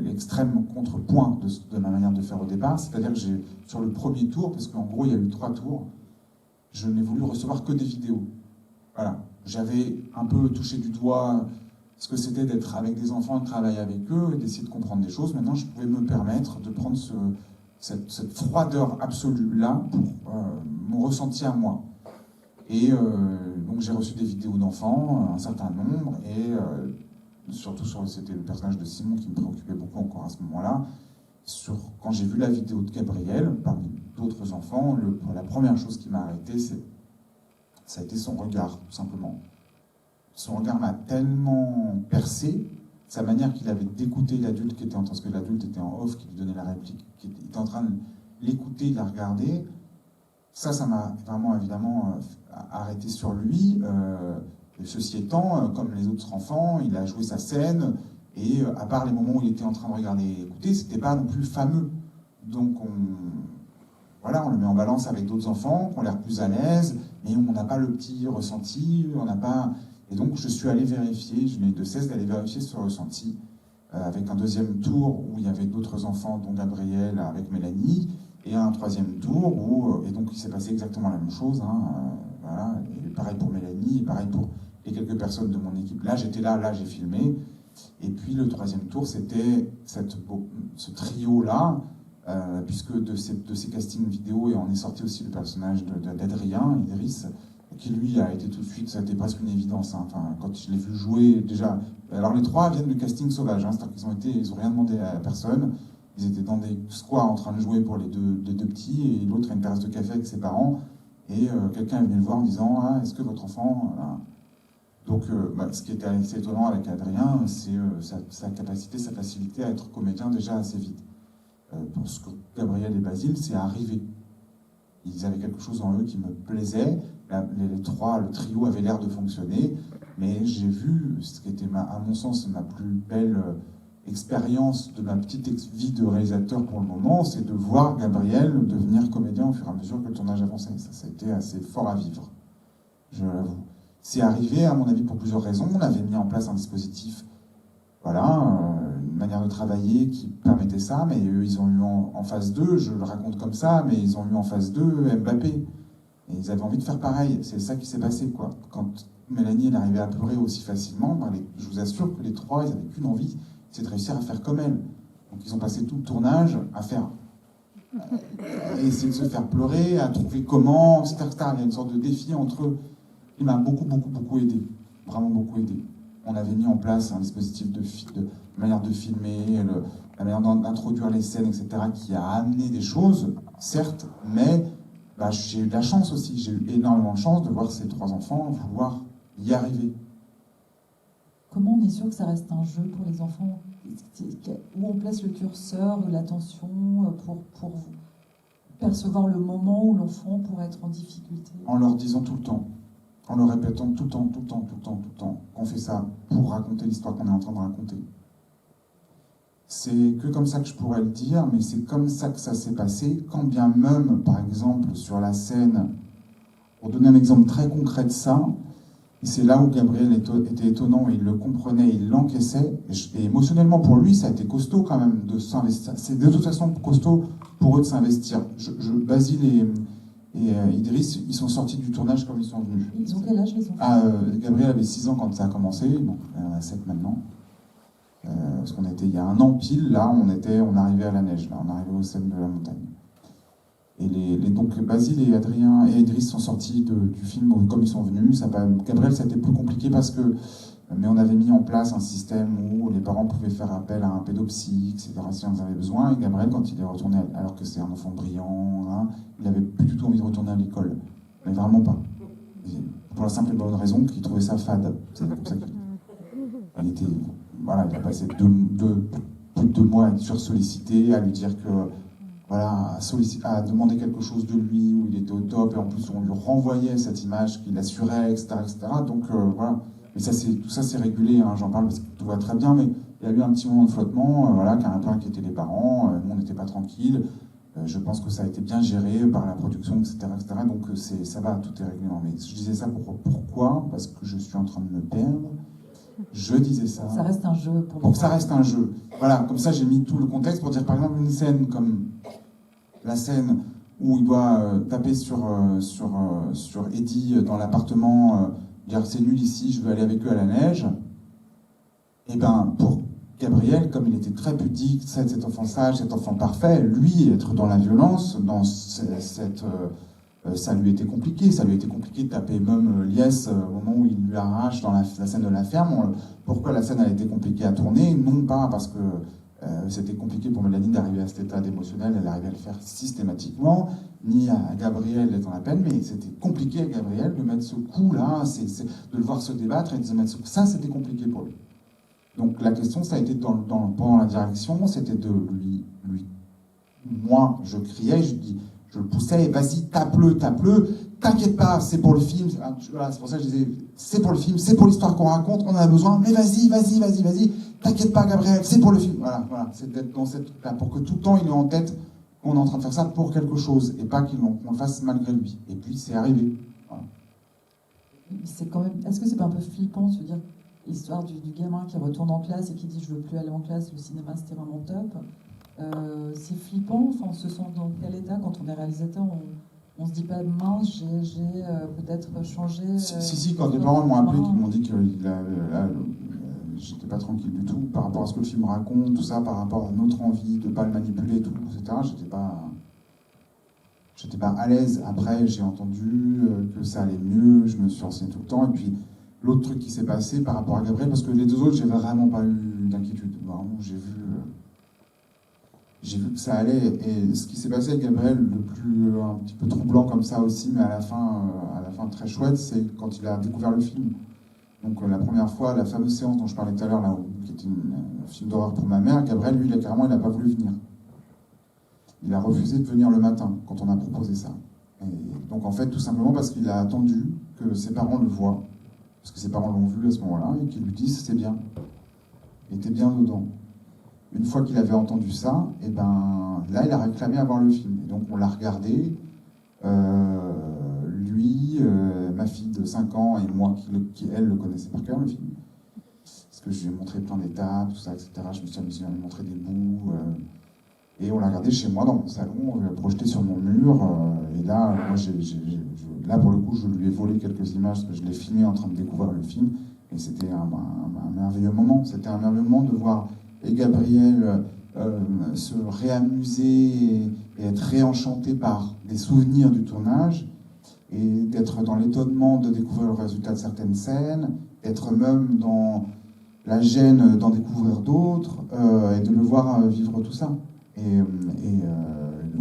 l'extrême contrepoint de ma manière de faire au départ. C'est-à-dire que sur le premier tour, parce qu'en gros, il y a eu 3 tours, je n'ai voulu recevoir que des vidéos. Voilà. J'avais un peu touché du doigt ce que c'était d'être avec des enfants, de travailler avec eux et d'essayer de comprendre des choses. Maintenant, je pouvais me permettre de prendre cette froideur absolue-là pour mon ressenti à moi. Et donc, j'ai reçu des vidéos d'enfants, un certain nombre, et surtout c'était le personnage de Simon qui me préoccupait beaucoup encore à ce moment-là. Quand j'ai vu la vidéo de Gabriel, parmi d'autres enfants, la première chose qui m'a arrêté, ça a été son regard, tout simplement. Son regard m'a tellement percé, sa manière qu'il avait d'écouter l'adulte qui était parce que l'adulte était en off, qui lui donnait la réplique, qui était en train de l'écouter, de la regarder. Ça m'a vraiment, évidemment, arrêté sur lui. Et ceci étant, comme les autres enfants, il a joué sa scène, et à part les moments où il était en train de regarder et écouter, c'était pas non plus fameux. Donc on le met en balance avec d'autres enfants qui ont l'air plus à l'aise, mais on n'a pas le petit ressenti, on n'a pas... Et donc je suis allé vérifier, je n'ai de cesse d'aller vérifier ce ressenti, avec un deuxième tour où il y avait d'autres enfants, dont Gabriel avec Mélanie, et un troisième tour où... et donc il s'est passé exactement la même chose, voilà, et pareil pour Mélanie, et pareil pour les quelques personnes de mon équipe. Là j'étais là j'ai filmé, et puis le troisième tour c'était ce trio-là, puisque de ces castings vidéo, et on est sorti aussi le personnage d'Adrien, Idriss, qui lui a été tout de suite, ça a été presque une évidence. Enfin, quand je l'ai vu jouer déjà. Alors les 3 viennent du casting sauvage, c'est-à-dire qu'ils n'ont rien demandé à personne. Ils étaient dans des squares en train de jouer pour les deux petits, et l'autre a une terrasse de café avec ses parents. Et quelqu'un est venu le voir en disant « Ah, est-ce que votre enfant... » Donc, ce qui était assez étonnant avec Adrien, c'est sa capacité, sa facilité à être comédien déjà assez vite. Pour ce que Gabriel et Basile, c'est arrivé. Ils avaient quelque chose en eux qui me plaisait. Les 3, le trio avait l'air de fonctionner, mais j'ai vu ce qui était, à mon sens, ma plus belle expérience de ma petite vie de réalisateur pour le moment, c'est de voir Gabriel devenir comédien au fur et à mesure que le tournage avançait. Ça a été assez fort à vivre, je l'avoue. C'est arrivé, à mon avis, pour plusieurs raisons. On avait mis en place un dispositif, voilà, une manière de travailler qui permettait ça, mais eux, ils ont eu en phase 2, je le raconte comme ça, mais ils ont eu en phase 2 Mbappé. Et ils avaient envie de faire pareil. C'est ça qui s'est passé, quoi. Quand Mélanie elle arrivait à pleurer aussi facilement, je vous assure que les 3, ils n'avaient qu'une envie, c'est de réussir à faire comme elle. Donc ils ont passé tout le tournage à essayer de se faire pleurer, à trouver comment, etc. Il y a une sorte de défi entre eux. Il m'a beaucoup aidé. Vraiment beaucoup aidé. On avait mis en place un dispositif de manière de filmer, la manière d'introduire les scènes, etc., qui a amené des choses, certes, mais j'ai eu de la chance aussi. J'ai eu énormément de chance de voir ces 3 enfants vouloir y arriver. Comment on est sûr que ça reste un jeu pour les enfants? Où on place le curseur, l'attention, pour percevoir le moment où l'enfant pourrait être en difficulté? En leur disant tout le temps, en leur répétant tout le temps, qu'on fait ça pour raconter l'histoire qu'on est en train de raconter. C'est que comme ça que je pourrais le dire, mais c'est comme ça que ça s'est passé, quand bien même, par exemple, sur la scène, pour donner un exemple très concret de ça, et c'est là où Gabriel était étonnant, il le comprenait, il l'encaissait, et émotionnellement pour lui, ça a été costaud quand même de s'investir. C'est de toute façon costaud pour eux de s'investir. Basile et Idriss, ils sont sortis du tournage comme ils sont venus. Ils ont quel âge les enfants? Gabriel avait 6 ans quand ça a commencé, bon, il en a 7 maintenant. Parce qu'on était, il y a un an pile, là, on arrivait à la neige, là, on arrivait au sommet de la montagne. Et donc Basile et Adrien et Idriss sont sortis du film comme ils sont venus. Gabriel, ça a été plus compliqué mais on avait mis en place un système où les parents pouvaient faire appel à un pédopsie, etc., si on en avait besoin. Et Gabriel, quand il est retourné, alors que c'est un enfant brillant, hein, il n'avait plus du tout envie de retourner à l'école. Mais vraiment pas. Pour la simple et bonne raison qu'il trouvait ça fade. C'est comme ça il a passé plus de 2 mois à être sursollicité, à lui dire que, voilà, à demander quelque chose de lui, où il était au top, et en plus on lui renvoyait cette image qu'il assurait, etc., etc. Donc voilà. Mais tout ça c'est régulé, hein, j'en parle parce que tout va très bien, mais il y a eu un petit moment de flottement, qui a un peu inquiété les parents, nous on n'était pas tranquilles. Je pense que ça a été bien géré par la production, etc., etc. Donc ça va, tout est réglé. Mais je disais ça pourquoi? Parce que je suis en train de me perdre. je disais ça. Ça reste un jeu pour Pour que ça reste un jeu. Voilà, comme ça j'ai mis tout le contexte pour dire par exemple une scène comme la scène où il doit taper sur Eddie dans l'appartement, dire c'est nul ici, je veux aller avec eux à la neige. Et ben pour Gabriel, comme il était très pudique, cet enfant sage, cet enfant parfait, lui, être dans la violence, dans ça lui était compliqué. Ça lui était compliqué de taper même Lies au moment où il lui arrache dans la scène de la ferme. Pourquoi la scène a été compliquée à tourner? Non pas parce que c'était compliqué pour Mélanie d'arriver à cet état émotionnel, elle arrivait à le faire systématiquement, ni à Gabriel d'être dans la peine, mais c'était compliqué à Gabriel de mettre ce coup-là, de le voir se débattre et de se mettre ça, c'était compliqué pour lui. Donc la question, ça a été pendant la direction, c'était de lui. Moi, je criais, je le poussais, vas-y, tape-le, t'inquiète pas, c'est pour le film. Voilà, c'est pour ça que je disais, c'est pour le film, c'est pour l'histoire qu'on raconte, on en a besoin, mais vas-y, t'inquiète pas, Gabriel, c'est pour le film. Voilà, c'est d'être dans là pour que tout le temps il ait en tête qu'on est en train de faire ça pour quelque chose, et pas qu'on le fasse malgré lui. Et puis c'est arrivé. Voilà. C'est quand même. Est-ce que c'est pas un peu flippant, je veux dire, l'histoire du gamin qui retourne en classe et qui dit je veux plus aller en classe, le cinéma c'était vraiment top. C'est flippant, enfin, on se sent dans quel état quand on est réalisateur, on se dit pas mince, j'ai peut-être changé. Si, quand les parents m'ont appelé, qui m'ont dit que j'étais pas tranquille du tout par rapport à ce que le film raconte, tout ça, par rapport à notre envie de pas le manipuler, tout, etc. J'étais pas à l'aise. Après, j'ai entendu que ça allait mieux, je me suis renseigné tout le temps, et puis l'autre truc qui s'est passé par rapport à Gabriel, parce que les deux autres, j'ai vraiment pas eu d'inquiétude. Vraiment, j'ai vu que ça allait, et ce qui s'est passé avec Gabriel, un petit peu troublant comme ça aussi, mais à la fin très chouette, c'est quand il a découvert le film. Donc la première fois, la fameuse séance dont je parlais tout à l'heure, là, qui était un film d'horreur pour ma mère, Gabriel, lui, il n'a pas voulu venir. Il a refusé de venir le matin, quand on a proposé ça. Et donc en fait, tout simplement parce qu'il a attendu que ses parents le voient, parce que ses parents l'ont vu à ce moment-là, et qu'ils lui disent « c'est bien ». Il était bien dedans. Une fois qu'il avait entendu ça, et ben là, il a réclamé à voir le film. Et donc on l'a regardé, lui, ma fille de 5 ans et moi qui elle, le connaissait par cœur, le film. Parce que je lui ai montré plein d'étapes, tout ça, etc. Je me suis amusé à lui montrer des bouts. Et on l'a regardé chez moi, dans mon salon, projeté sur mon mur. Et là, moi, là, pour le coup, je lui ai volé quelques images, parce que je l'ai filmé en train de découvrir le film. Et c'était un merveilleux moment. C'était un merveilleux moment de voir et Gabriel se réamuser et être réenchanté par des souvenirs du tournage, et d'être dans l'étonnement de découvrir le résultat de certaines scènes, d'être même dans la gêne d'en découvrir d'autres, et de le voir vivre tout ça. Et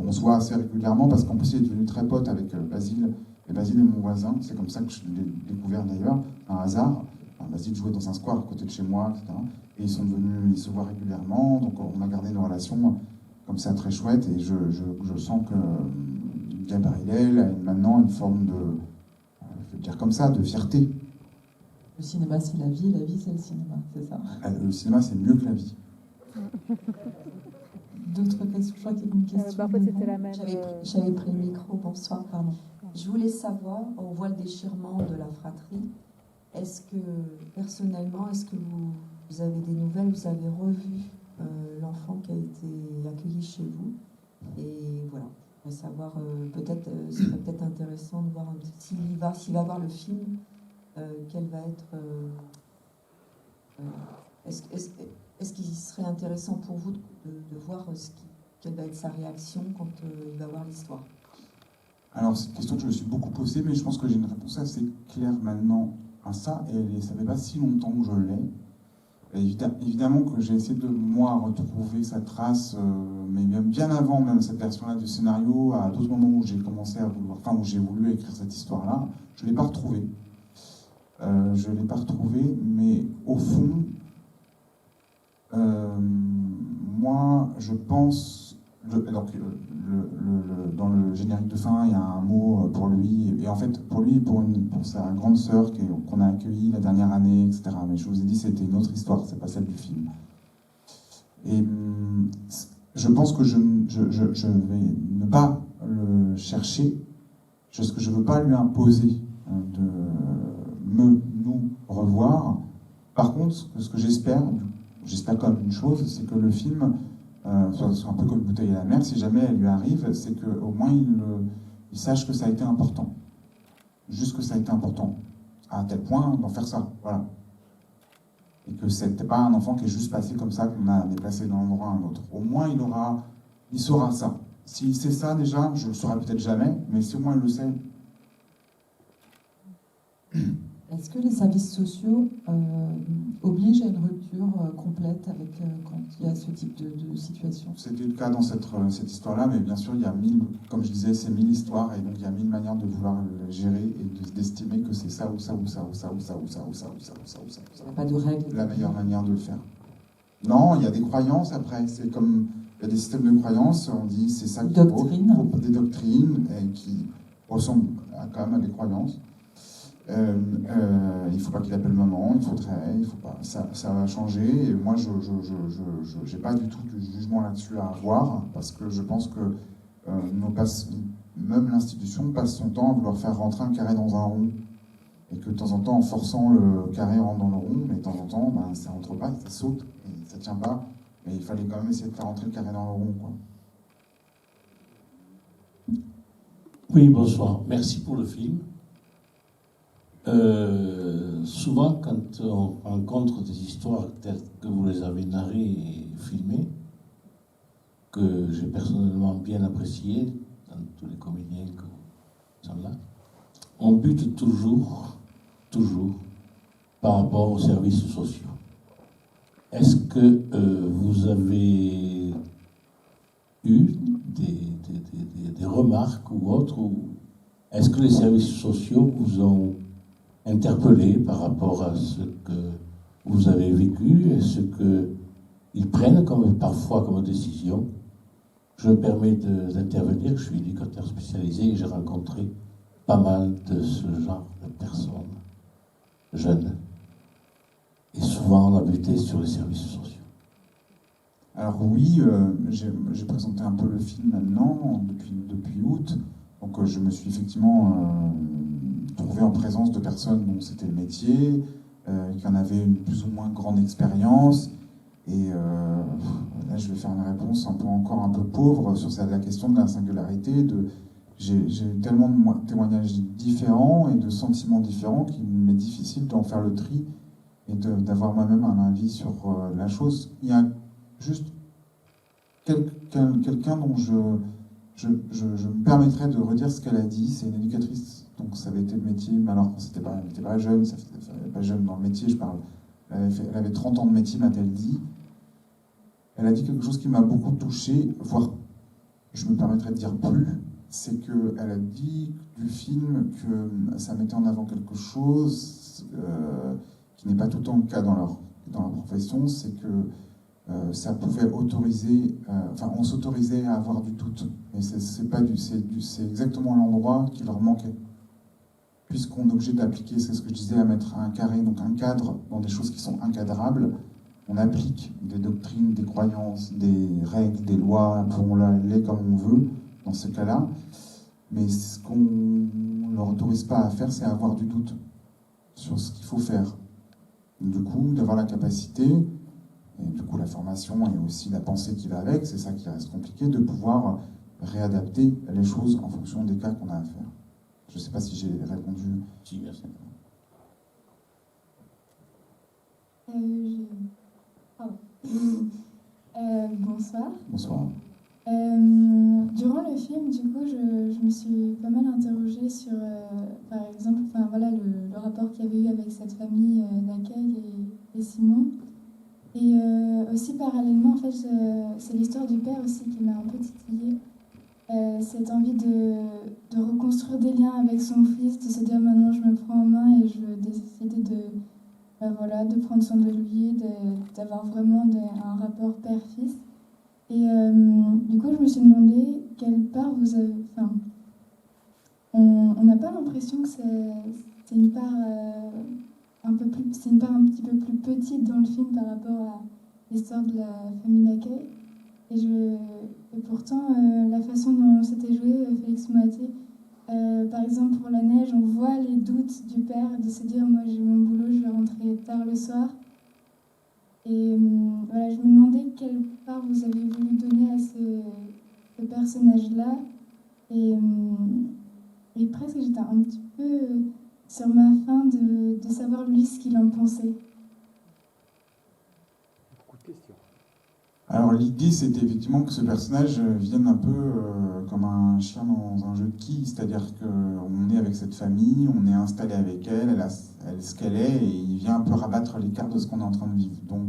on se voit assez régulièrement, parce qu'en plus il est devenu très pote avec Basile, et Basile est mon voisin, c'est comme ça que je l'ai découvert d'ailleurs, un hasard. Basile jouait dans un square à côté de chez moi, etc. Et ils se voient régulièrement, donc on a gardé une relation comme ça très chouette, et je sens que Gabriel a maintenant une forme de, je vais dire comme ça, de fierté. Le cinéma c'est la vie c'est le cinéma, c'est ça? Le cinéma c'est mieux que la vie. D'autres questions? Je crois qu'il y a une question. En fait, c'était la même. J'avais pris le micro, bonsoir. Pardon. Je voulais savoir, on voit le déchirement de la fratrie. Est-ce que, personnellement, vous avez des nouvelles, vous avez revu l'enfant qui a été accueilli chez vous? Et voilà, je voudrais savoir, ce serait peut-être intéressant de voir s'il va voir le film, quel va être... est-ce qu'il serait intéressant pour vous de voir quelle va être sa réaction quand il va voir l'histoire? Alors, c'est une question que je me suis beaucoup posée, mais je pense que j'ai une réponse assez claire maintenant à ça, et ça fait pas si longtemps que je l'ai. Évidemment que j'ai essayé de, moi, retrouver sa trace, mais bien avant même cette version-là du scénario, à d'autres moments où j'ai commencé à vouloir, enfin où j'ai voulu écrire cette histoire-là, je l'ai pas retrouvée. Mais au fond, moi, je pense, dans le générique de fin, il y a un mot pour lui, et en fait, pour lui et pour sa grande sœur qu'on a accueillie la dernière année, etc. Mais je vous ai dit, c'était une autre histoire, c'est pas celle du film. Et je pense que je vais ne pas le chercher, parce que je veux pas lui imposer de nous revoir, Par contre, ce que j'espère quand même une chose, c'est que le film soit un peu comme une bouteille à la mer, si jamais elle lui arrive, c'est qu'au moins il sache que ça a été important. Juste que ça a été important. À tel point d'en faire ça. Voilà. Et que c'était pas un enfant qui est juste passé comme ça, qu'on a déplacé d'un endroit à un autre. Au moins, il saura ça. S'il sait ça déjà, je le saurai peut-être jamais, mais si au moins il le sait. Est-ce que les services sociaux obligent à une rupture complète avec quand il y a ce type de situation? C'était le cas dans cette histoire-là, mais bien sûr, il y a comme je disais, c'est 1000 histoires, et donc il y a 1000 manières de vouloir le gérer et d'estimer que c'est ça ou ça ou ça ou ça ou ça ou ça ou ça ou ça ou ça ou ça. Il n'y a pas de règle. La meilleure manière de le faire. Non, il y a des croyances après. C'est comme il y a des systèmes de croyances. On dit c'est ça qui vaut. Des doctrines qui ressemblent quand même à des croyances. Il ne faut pas qu'il appelle maman. Il faut pas. Ça va changer. Et moi, je n'ai pas du tout de jugement là-dessus à avoir parce que je pense que même l'institution passe son temps à vouloir faire rentrer un carré dans un rond. Et que de temps en temps, en forçant le carré rentre dans le rond, mais de temps en temps, ça rentre pas, ça saute, et ça tient pas. Mais il fallait quand même essayer de faire rentrer le carré dans le rond, quoi. Oui, bonsoir. Merci pour le film. Souvent, quand on rencontre des histoires telles que vous les avez narrées et filmées, que j'ai personnellement bien appréciées, dans tous les comédiens qui sont là, on bute toujours par rapport aux services sociaux. Est-ce que vous avez eu des remarques ou autres, ou est-ce que les services sociaux vous ont interpellé par rapport à ce que vous avez vécu et ce qu'ils prennent parfois comme décision? Je me permets d'intervenir, je suis éducateur spécialisé et j'ai rencontré pas mal de ce genre de personnes jeunes. Et souvent, on a buté sur les services sociaux. Alors oui, j'ai présenté un peu le film maintenant, depuis août. Donc je me suis effectivement trouvé en présence de personnes dont c'était le métier, qui en avaient une plus ou moins grande expérience. Et là, je vais faire une réponse encore un peu pauvre sur la question de la singularité. J'ai eu tellement de témoignages différents et de sentiments différents qu'il m'est difficile d'en faire le tri et d'avoir moi-même un avis sur la chose. Il y a juste quelqu'un dont je me permettrais de redire ce qu'elle a dit. C'est une éducatrice, donc ça avait été le métier, mais alors elle n'était pas jeune, pas jeune dans le métier, je parle. Elle avait 30 ans de métier, m'a-t-elle dit. Elle a dit quelque chose qui m'a beaucoup touché, voire je me permettrais de dire plus. C'est qu'elle a dit du film que ça mettait en avant quelque chose qui n'est pas tout le temps le cas dans leur profession, c'est que ça pouvait autoriser, on s'autorisait à avoir du doute. Et c'est exactement l'endroit qui leur manquait. Puisqu'on est obligé d'appliquer, c'est ce que je disais, à mettre un carré, donc un cadre dans des choses qui sont incadrables, on applique des doctrines, des croyances, des règles, des lois, appelons-les comme on veut, dans ce cas-là. Mais ce qu'on ne leur autorise pas à faire, c'est avoir du doute sur ce qu'il faut faire. Du coup, d'avoir la capacité, et du coup la formation et aussi la pensée qui va avec, c'est ça qui reste compliqué, de pouvoir réadapter les choses en fonction des cas qu'on a à faire. Je ne sais pas si j'ai répondu. Si, merci. Bonsoir. Bonsoir. Durant le film, du coup, je me suis pas mal interrogée sur, par exemple, le rapport qu'il y avait eu avec cette famille d'accueil et Simon. Et aussi, parallèlement, en fait, c'est l'histoire du père aussi qui m'a un peu titillée. Cette envie de reconstruire des liens avec son fils, de se dire maintenant je me prends en main et je veux décider de prendre soin de lui, d'avoir vraiment un rapport père-fils. Et du coup, je me suis demandé quelle part vous avez. Enfin, on n'a pas l'impression que c'est une part c'est une part un petit peu plus petite dans le film par rapport à l'histoire de la famille d'accueil. Et pourtant, la façon dont c'était joué, Félix Moaté, Par exemple, pour la neige, on voit les doutes du père de se dire moi j'ai mon boulot, je vais rentrer tard le soir. Et voilà, je me demandais quelle part vous avez voulu donner à ce personnage-là. Et presque j'étais un petit peu sur ma faim de savoir lui ce qu'il en pensait. Beaucoup de questions. Alors l'idée c'était effectivement que ce personnage vienne un peu comme un chien dans un jeu de quilles, c'est-à-dire qu'on est avec cette famille, on est installé avec elle, elle est ce qu'elle est, et il vient un peu rabattre les cartes de ce qu'on est en train de vivre. Donc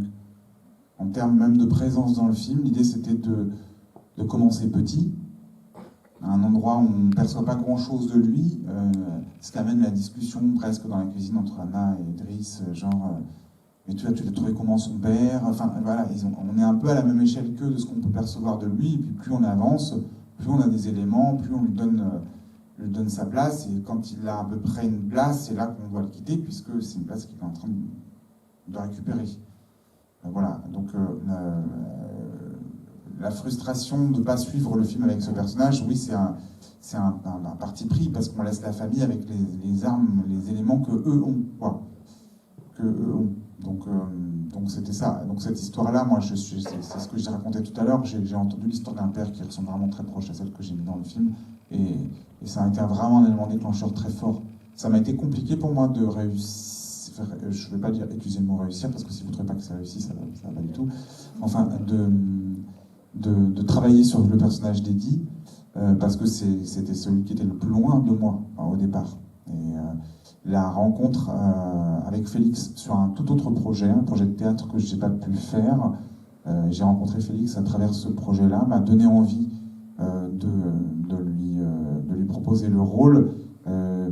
en termes même de présence dans le film, l'idée c'était de commencer petit, à un endroit où on ne perçoit pas grand-chose de lui, ce qui amène la discussion presque dans la cuisine entre Anna et Driss, genre... mais tu l'as trouvé comment son père? Enfin voilà, on est un peu à la même échelle qu'eux de ce qu'on peut percevoir de lui, et puis plus on avance, plus on a des éléments, plus on lui donne sa place, et quand il a à peu près une place, c'est là qu'on doit le quitter, puisque c'est une place qu'il est en train de récupérer. Voilà, donc la frustration de ne pas suivre le film avec ce personnage, oui, c'est un parti pris, parce qu'on laisse la famille avec les armes, les éléments que eux ont, quoi. Que eux ont. Donc c'était ça. Donc cette histoire-là, moi, c'est ce que j'ai raconté tout à l'heure. J'ai entendu l'histoire d'un père qui ressemble vraiment très proche à celle que j'ai mis dans le film, et ça a été vraiment un élément déclencheur très fort. Ça m'a été compliqué pour moi de réussir. Je ne vais pas dire utiliser le mot réussir, parce que si vous ne trouvez pas que ça réussit, ça va pas du tout. Enfin, de travailler sur le personnage d'Eddie, parce que c'était celui qui était le plus loin de moi au départ. Et la rencontre avec Félix sur un tout autre projet, un projet de théâtre que je n'ai pas pu faire. J'ai rencontré Félix à travers ce projet-là, m'a donné envie de lui proposer le rôle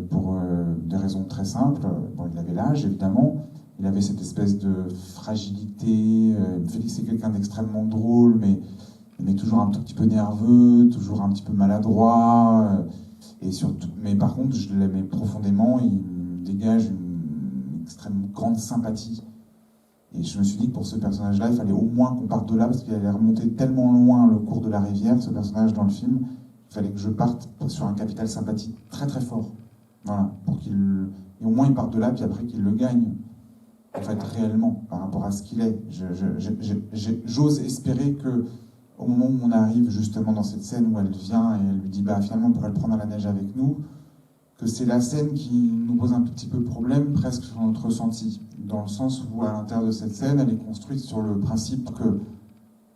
pour des raisons très simples. Bon, il avait l'âge, évidemment. Il avait cette espèce de fragilité. Félix est quelqu'un d'extrêmement drôle, mais toujours un tout petit peu nerveux, toujours un petit peu maladroit. Et surtout, mais par contre, je l'aimais profondément. Il dégage une extrêmement grande sympathie. Et je me suis dit que pour ce personnage-là, il fallait au moins qu'on parte de là, parce qu'il allait remonter tellement loin le cours de la rivière, ce personnage dans le film, il fallait que je parte sur un capital sympathie très très fort. Voilà, pour et au moins il parte de là, puis après qu'il le gagne, en fait, réellement, par rapport à ce qu'il est. J'ose espérer que au moment où on arrive justement dans cette scène où elle vient et elle lui dit finalement on pourrait le prendre à la neige avec nous, que c'est la scène qui nous pose un tout petit peu problème presque sur notre ressenti, dans le sens où à l'intérieur de cette scène elle est construite sur le principe que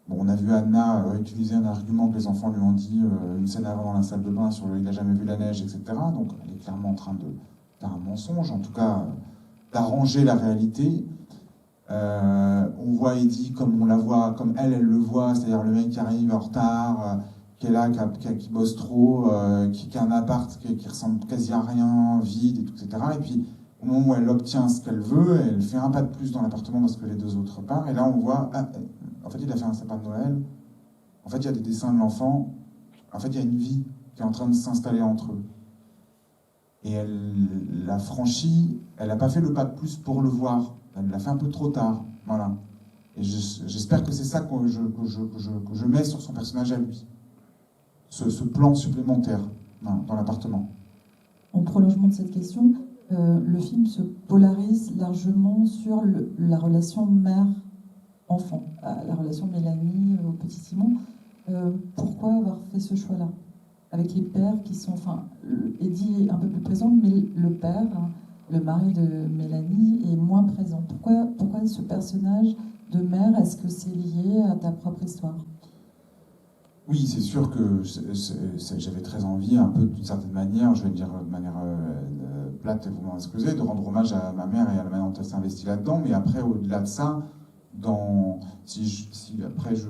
on a vu Anna utiliser un argument que les enfants lui ont dit une scène avant dans la salle de bain sur il n'a jamais vu la neige, etc. Donc elle est clairement en train de faire un mensonge, en tout cas d'arranger la réalité. On voit Eddie comme on la voit, comme elle le voit, c'est-à-dire le mec qui arrive en retard, qui est là, qui bosse trop, qui a un appart qui ressemble quasi à rien, vide, et tout, etc. Et puis au moment où elle obtient ce qu'elle veut, elle fait un pas de plus dans l'appartement parce que les deux autres partent. Et là on voit, en fait il a fait un sapin de Noël, en fait il y a des dessins de l'enfant, en fait il y a une vie qui est en train de s'installer entre eux. Et elle l'a franchi, elle n'a pas fait le pas de plus pour le voir. Elle l'a fait un peu trop tard, voilà. Et j'espère que c'est ça que je mets sur son personnage à lui. Ce plan supplémentaire dans l'appartement. En prolongement de cette question, le film se polarise largement sur la relation mère-enfant, la relation Mélanie au petit Simon. Pourquoi avoir fait ce choix-là? Avec les pères qui sont... Eddie est un peu plus présent, mais le père... le mari de Mélanie est moins présent. Pourquoi ce personnage de mère? Est-ce que c'est lié à ta propre histoire? Oui, c'est sûr que j'avais très envie, un peu d'une certaine manière, je vais le dire de manière plate, et vous m'en excusez, de rendre hommage à ma mère et à la manière dont elle s'est investie là-dedans. Mais après, au-delà de ça, si après je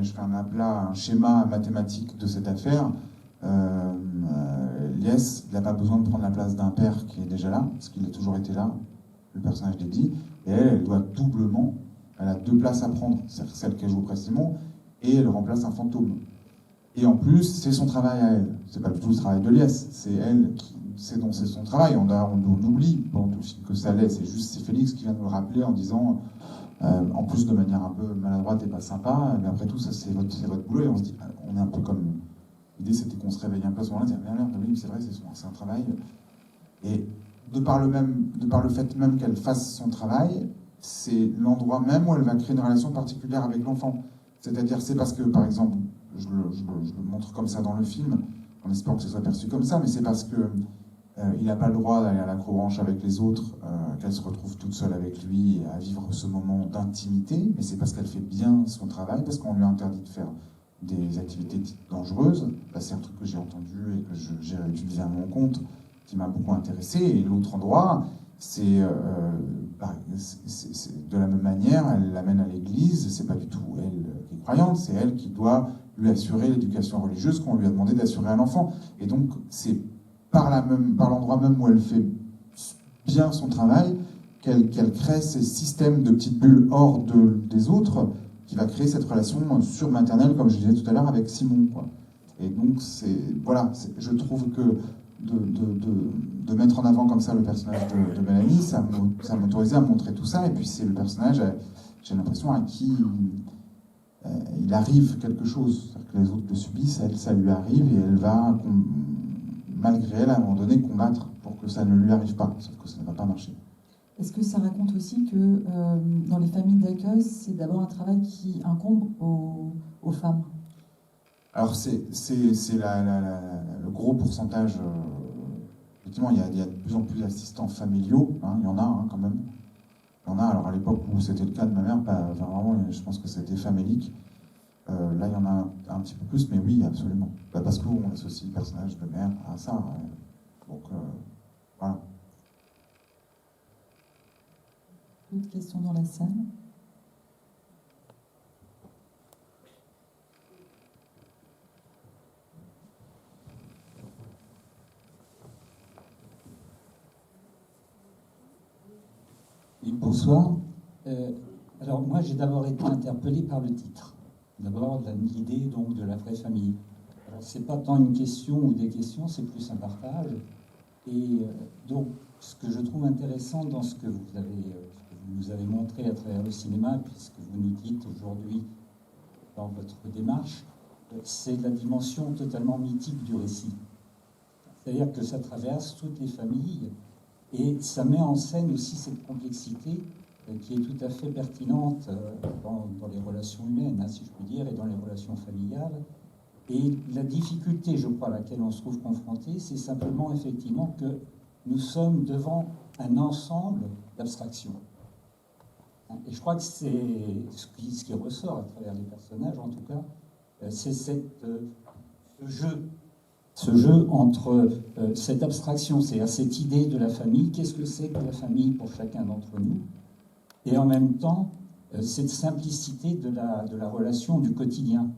fais un aplat, un schéma mathématique de cette affaire, Lies, il n'a pas besoin de prendre la place d'un père qui est déjà là, parce qu'il a toujours été là, le personnage d'Eddie, et elle doit doublement, elle a deux places à prendre, celle qu'elle joue auprès de Simon, et elle remplace un fantôme. Et en plus, c'est son travail à elle, c'est pas du tout le travail de Lies, c'est elle c'est son travail, on oublie pendant tout le film que ça l'est, c'est Félix qui vient de me le rappeler en disant, en plus de manière un peu maladroite et pas sympa, mais après tout, ça c'est votre boulot, et on se dit, on est un peu comme l'idée c'était qu'on se réveille un peu à ce moment-là, dire merde, oui, c'est vrai, c'est un travail. Et de par le fait même qu'elle fasse son travail, c'est l'endroit même où elle va créer une relation particulière avec l'enfant. C'est-à-dire, c'est parce que, par exemple, je le montre comme ça dans le film, en espérant que ce soit perçu comme ça, mais c'est parce que il n'a pas le droit d'aller à l'acrobranche avec les autres, qu'elle se retrouve toute seule avec lui et à vivre ce moment d'intimité, mais c'est parce qu'elle fait bien son travail, parce qu'on lui a interdit de faire des activités dites dangereuses. Là, c'est un truc que j'ai entendu et que j'ai utilisé à mon compte, qui m'a beaucoup intéressé. Et l'autre endroit, c'est de la même manière, elle l'amène à l'église, c'est pas du tout elle qui est croyante, c'est elle qui doit lui assurer l'éducation religieuse qu'on lui a demandé d'assurer à l'enfant. Et donc, c'est par l'endroit même où elle fait bien son travail qu'elle crée ces systèmes de petites bulles hors des autres, qui va créer cette relation surmaternelle, comme je disais tout à l'heure, avec Simon, quoi. Et donc, je trouve que de mettre en avant comme ça le personnage de Mélanie, ça m'autorisait à montrer tout ça. Et puis c'est le personnage, j'ai l'impression, à qui il arrive quelque chose. C'est-à-dire que les autres le subissent, elle, ça lui arrive, et elle va, malgré elle, à un moment donné, combattre pour que ça ne lui arrive pas. Sauf que ça ne va pas marcher. Est-ce que ça raconte aussi que dans les familles d'accueil, c'est d'abord un travail qui incombe aux femmes? Alors c'est le gros pourcentage. Effectivement, il y a de plus en plus d'assistants familiaux. Hein, il y en a quand même. Il y en a. Alors à l'époque où c'était le cas de ma mère, vraiment, je pense que c'était famélique. Là, il y en a un petit peu plus, mais oui, absolument. Parce qu'on associe le personnage de mère à ça. Donc voilà. D'autres questions dans la salle? Oui, bonsoir. Alors moi, j'ai d'abord été interpellé par le titre. D'abord, l'idée donc de la vraie famille. Alors c'est pas tant une question ou des questions, c'est plus un partage. Et donc, ce que je trouve intéressant dans ce que vous nous avez montré à travers le cinéma, puis ce que vous nous dites aujourd'hui dans votre démarche, c'est la dimension totalement mythique du récit. C'est-à-dire que ça traverse toutes les familles et ça met en scène aussi cette complexité qui est tout à fait pertinente dans les relations humaines, si je puis dire, et dans les relations familiales. Et la difficulté, je crois, à laquelle on se trouve confronté, c'est simplement effectivement que nous sommes devant un ensemble d'abstractions. Et je crois que c'est ce qui ressort à travers les personnages, en tout cas, c'est ce jeu entre cette abstraction, c'est-à-dire cette idée de la famille, qu'est-ce que c'est que la famille pour chacun d'entre nous, et en même temps, cette simplicité de la relation du quotidien,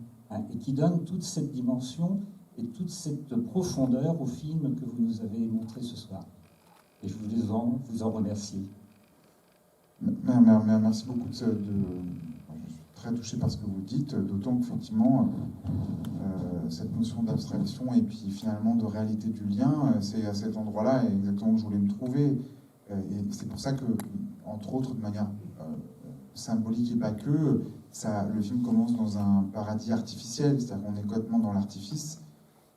et qui donne toute cette dimension et toute cette profondeur au film que vous nous avez montré ce soir. Et je voulais vous en remercier. Merci beaucoup. Je suis très touché par ce que vous dites, d'autant qu'effectivement, cette notion d'abstraction et puis finalement de réalité du lien, c'est à cet endroit-là exactement que je voulais me trouver. Et c'est pour ça que, entre autres, de manière symbolique et pas que, le film commence dans un paradis artificiel, c'est-à-dire qu'on est complètement dans l'artifice,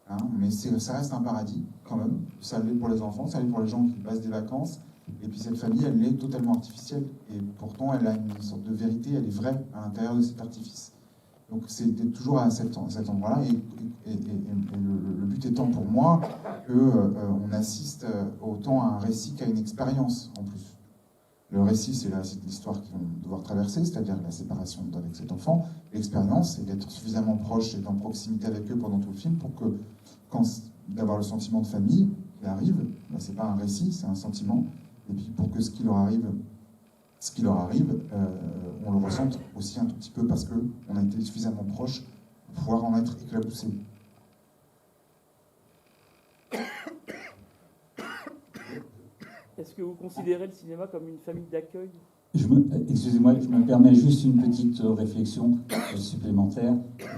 hein, mais ça reste un paradis quand même. Ça l'est pour les enfants, ça l'est pour les gens qui passent des vacances. Et puis cette famille, elle est totalement artificielle. Et pourtant, elle a une sorte de vérité, elle est vraie à l'intérieur de cet artifice. Donc c'était toujours à cet endroit-là. Et le but étant pour moi qu'on assiste autant à un récit qu'à une expérience en plus. Le récit, c'est l'histoire qu'ils vont devoir traverser, c'est-à-dire la séparation avec cet enfant. L'expérience, c'est d'être suffisamment proche et en proximité avec eux pendant tout le film pour que, d'avoir le sentiment de famille qui arrive, ben, c'est pas un récit, c'est un sentiment. Et puis pour que ce qui leur arrive, on le ressente aussi un tout petit peu parce qu'on a été suffisamment proche pour pouvoir en être éclaboussé. Est-ce que vous considérez le cinéma comme une famille d'accueil ? Excusez-moi, je me permets juste une petite réflexion supplémentaire.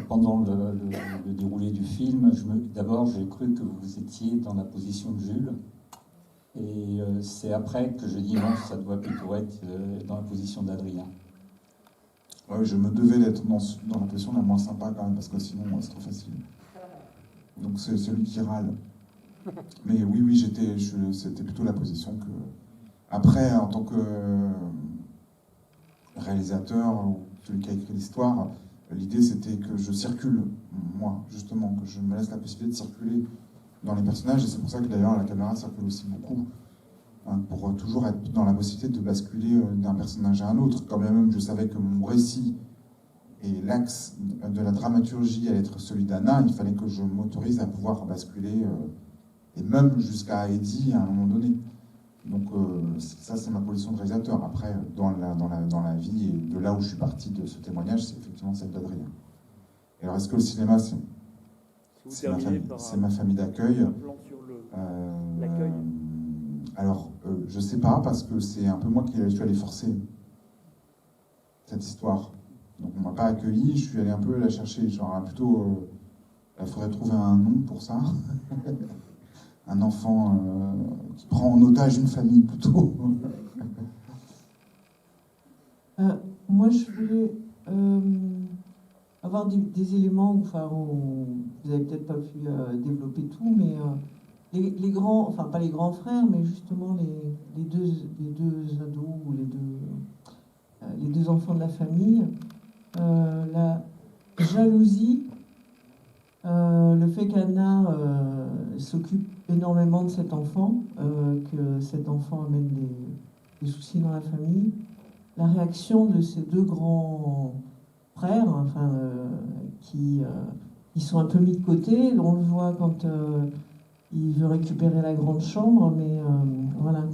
Pendant le déroulé du film, d'abord j'ai cru que vous étiez dans la position de Jules. Et c'est après que je dis non, ça doit plutôt être dans la position d'Adrien. Ouais, je me devais d'être dans la position la moins sympa quand même, parce que sinon c'est trop facile. Donc c'est celui qui râle. Mais oui, c'était plutôt la position que... Après, en tant que réalisateur, ou celui qui a écrit l'histoire, l'idée c'était que je circule, moi, justement, que je me laisse la possibilité de circuler dans les personnages, et c'est pour ça que d'ailleurs la caméra circule aussi beaucoup, hein, pour toujours être dans la possibilité de basculer d'un personnage à un autre. Quand bien même je savais que mon récit et l'axe de la dramaturgie allait être celui d'Anna, il fallait que je m'autorise à pouvoir basculer, et même jusqu'à Eddie à un moment donné. Donc ça c'est ma position de réalisateur. Après, dans la vie et de là où je suis parti de ce témoignage, c'est effectivement celle d'Adrien. Et alors est-ce que le cinéma c'est ma famille d'accueil? Un plan sur l'accueil. Alors je sais pas, parce que c'est un peu moi qui suis allé forcer cette histoire. Donc on m'a pas accueilli, je suis allé un peu la chercher. Genre plutôt, il faudrait trouver un nom pour ça. Un enfant qui prend en otage une famille, plutôt. Moi, je voulais avoir des éléments, enfin, vous n'avez peut-être pas pu développer tout, mais les grands, enfin pas les grands frères, mais justement les deux ados ou les deux enfants de la famille, la jalousie, le fait qu'Anna s'occupe énormément de cet enfant, que cet enfant amène des soucis dans la famille, la réaction de ces deux grands frères, enfin, qui sont un peu mis de côté. On le voit quand il veut récupérer la grande chambre, mais voilà,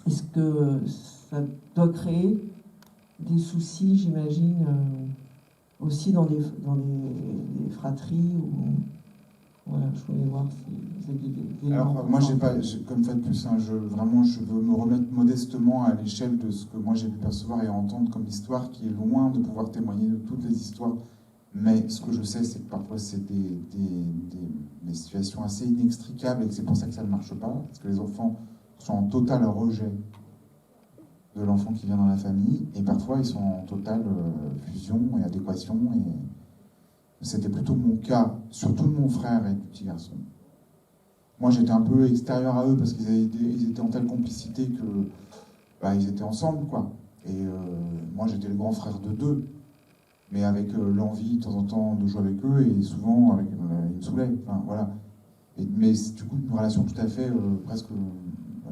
est-ce que ça doit créer des soucis, j'imagine, aussi dans les fratries ou... Voilà, je voulais voir si vous aviez des... Alors, moi, comme fait plus, hein, je veux me remettre modestement à l'échelle de ce que moi j'ai pu percevoir et entendre comme histoire, qui est loin de pouvoir témoigner de toutes les histoires. Mais ce que je sais, c'est que parfois, c'est des situations assez inextricables et que c'est pour ça que ça ne marche pas, parce que les enfants sont en total rejet de l'enfant qui vient dans la famille, et parfois, ils sont en totale fusion et adéquation, et c'était plutôt mon cas, surtout de mon frère et du petit garçon. Moi, j'étais un peu extérieur à eux parce qu'ils étaient en telle complicité que ils étaient ensemble, quoi. Et moi, j'étais le grand frère de deux, mais avec l'envie de temps en temps de jouer avec eux, et souvent ils me saoulaient. Enfin, voilà. Mais c'est du coup une relation tout à fait presque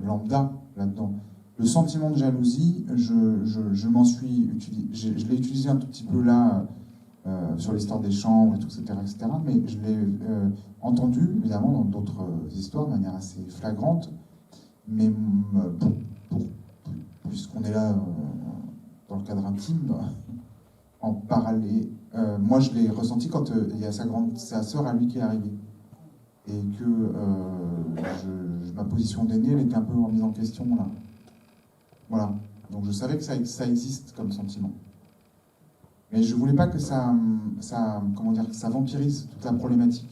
lambda là-dedans. Le sentiment de jalousie, je m'en suis utilisé, je l'ai utilisé un tout petit peu là. Sur l'histoire des chambres et tout, etc. Mais je l'ai entendu, évidemment, dans d'autres histoires, de manière assez flagrante. Mais puisqu'on est là dans le cadre intime, en parallèle, moi je l'ai ressenti quand il y a sa sœur à lui qui est arrivée. Et que ma position d'aîné, elle était un peu remise en question, là. Voilà. Donc je savais que ça existe comme sentiment. Mais je voulais pas que ça vampirise toute la problématique.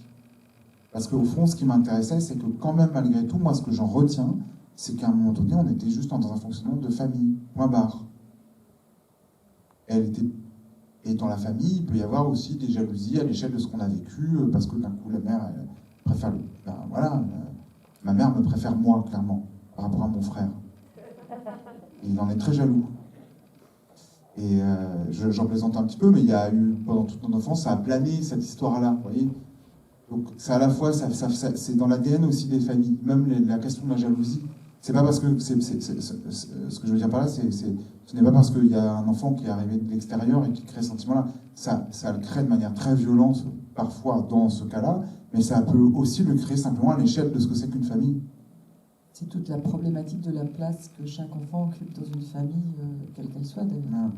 Parce qu'au fond, ce qui m'intéressait, c'est que quand même, malgré tout, moi, ce que j'en retiens, c'est qu'à un moment donné, on était juste dans un fonctionnement de famille, point barre. Et dans la famille, il peut y avoir aussi des jalousies à l'échelle de ce qu'on a vécu, parce que d'un coup, la mère, elle préfère... ma mère me préfère moi, clairement, par rapport à mon frère. Et il en est très jaloux. Et j'en plaisante un petit peu, mais il y a eu, pendant toute notre enfance, ça a plané, cette histoire-là, vous voyez. Donc c'est à la fois, c'est dans l'ADN aussi des familles, même la question de la jalousie. C'est pas parce que, ce que je veux dire par là, ce n'est pas parce qu'il y a un enfant qui est arrivé de l'extérieur et qui crée ce sentiment-là. Ça le crée de manière très violente, parfois dans ce cas-là, mais ça peut aussi le créer simplement à l'échelle de ce que c'est qu'une famille. C'est toute la problématique de la place que chaque enfant occupe dans une famille, quelle qu'elle soit d'ailleurs. Ouais.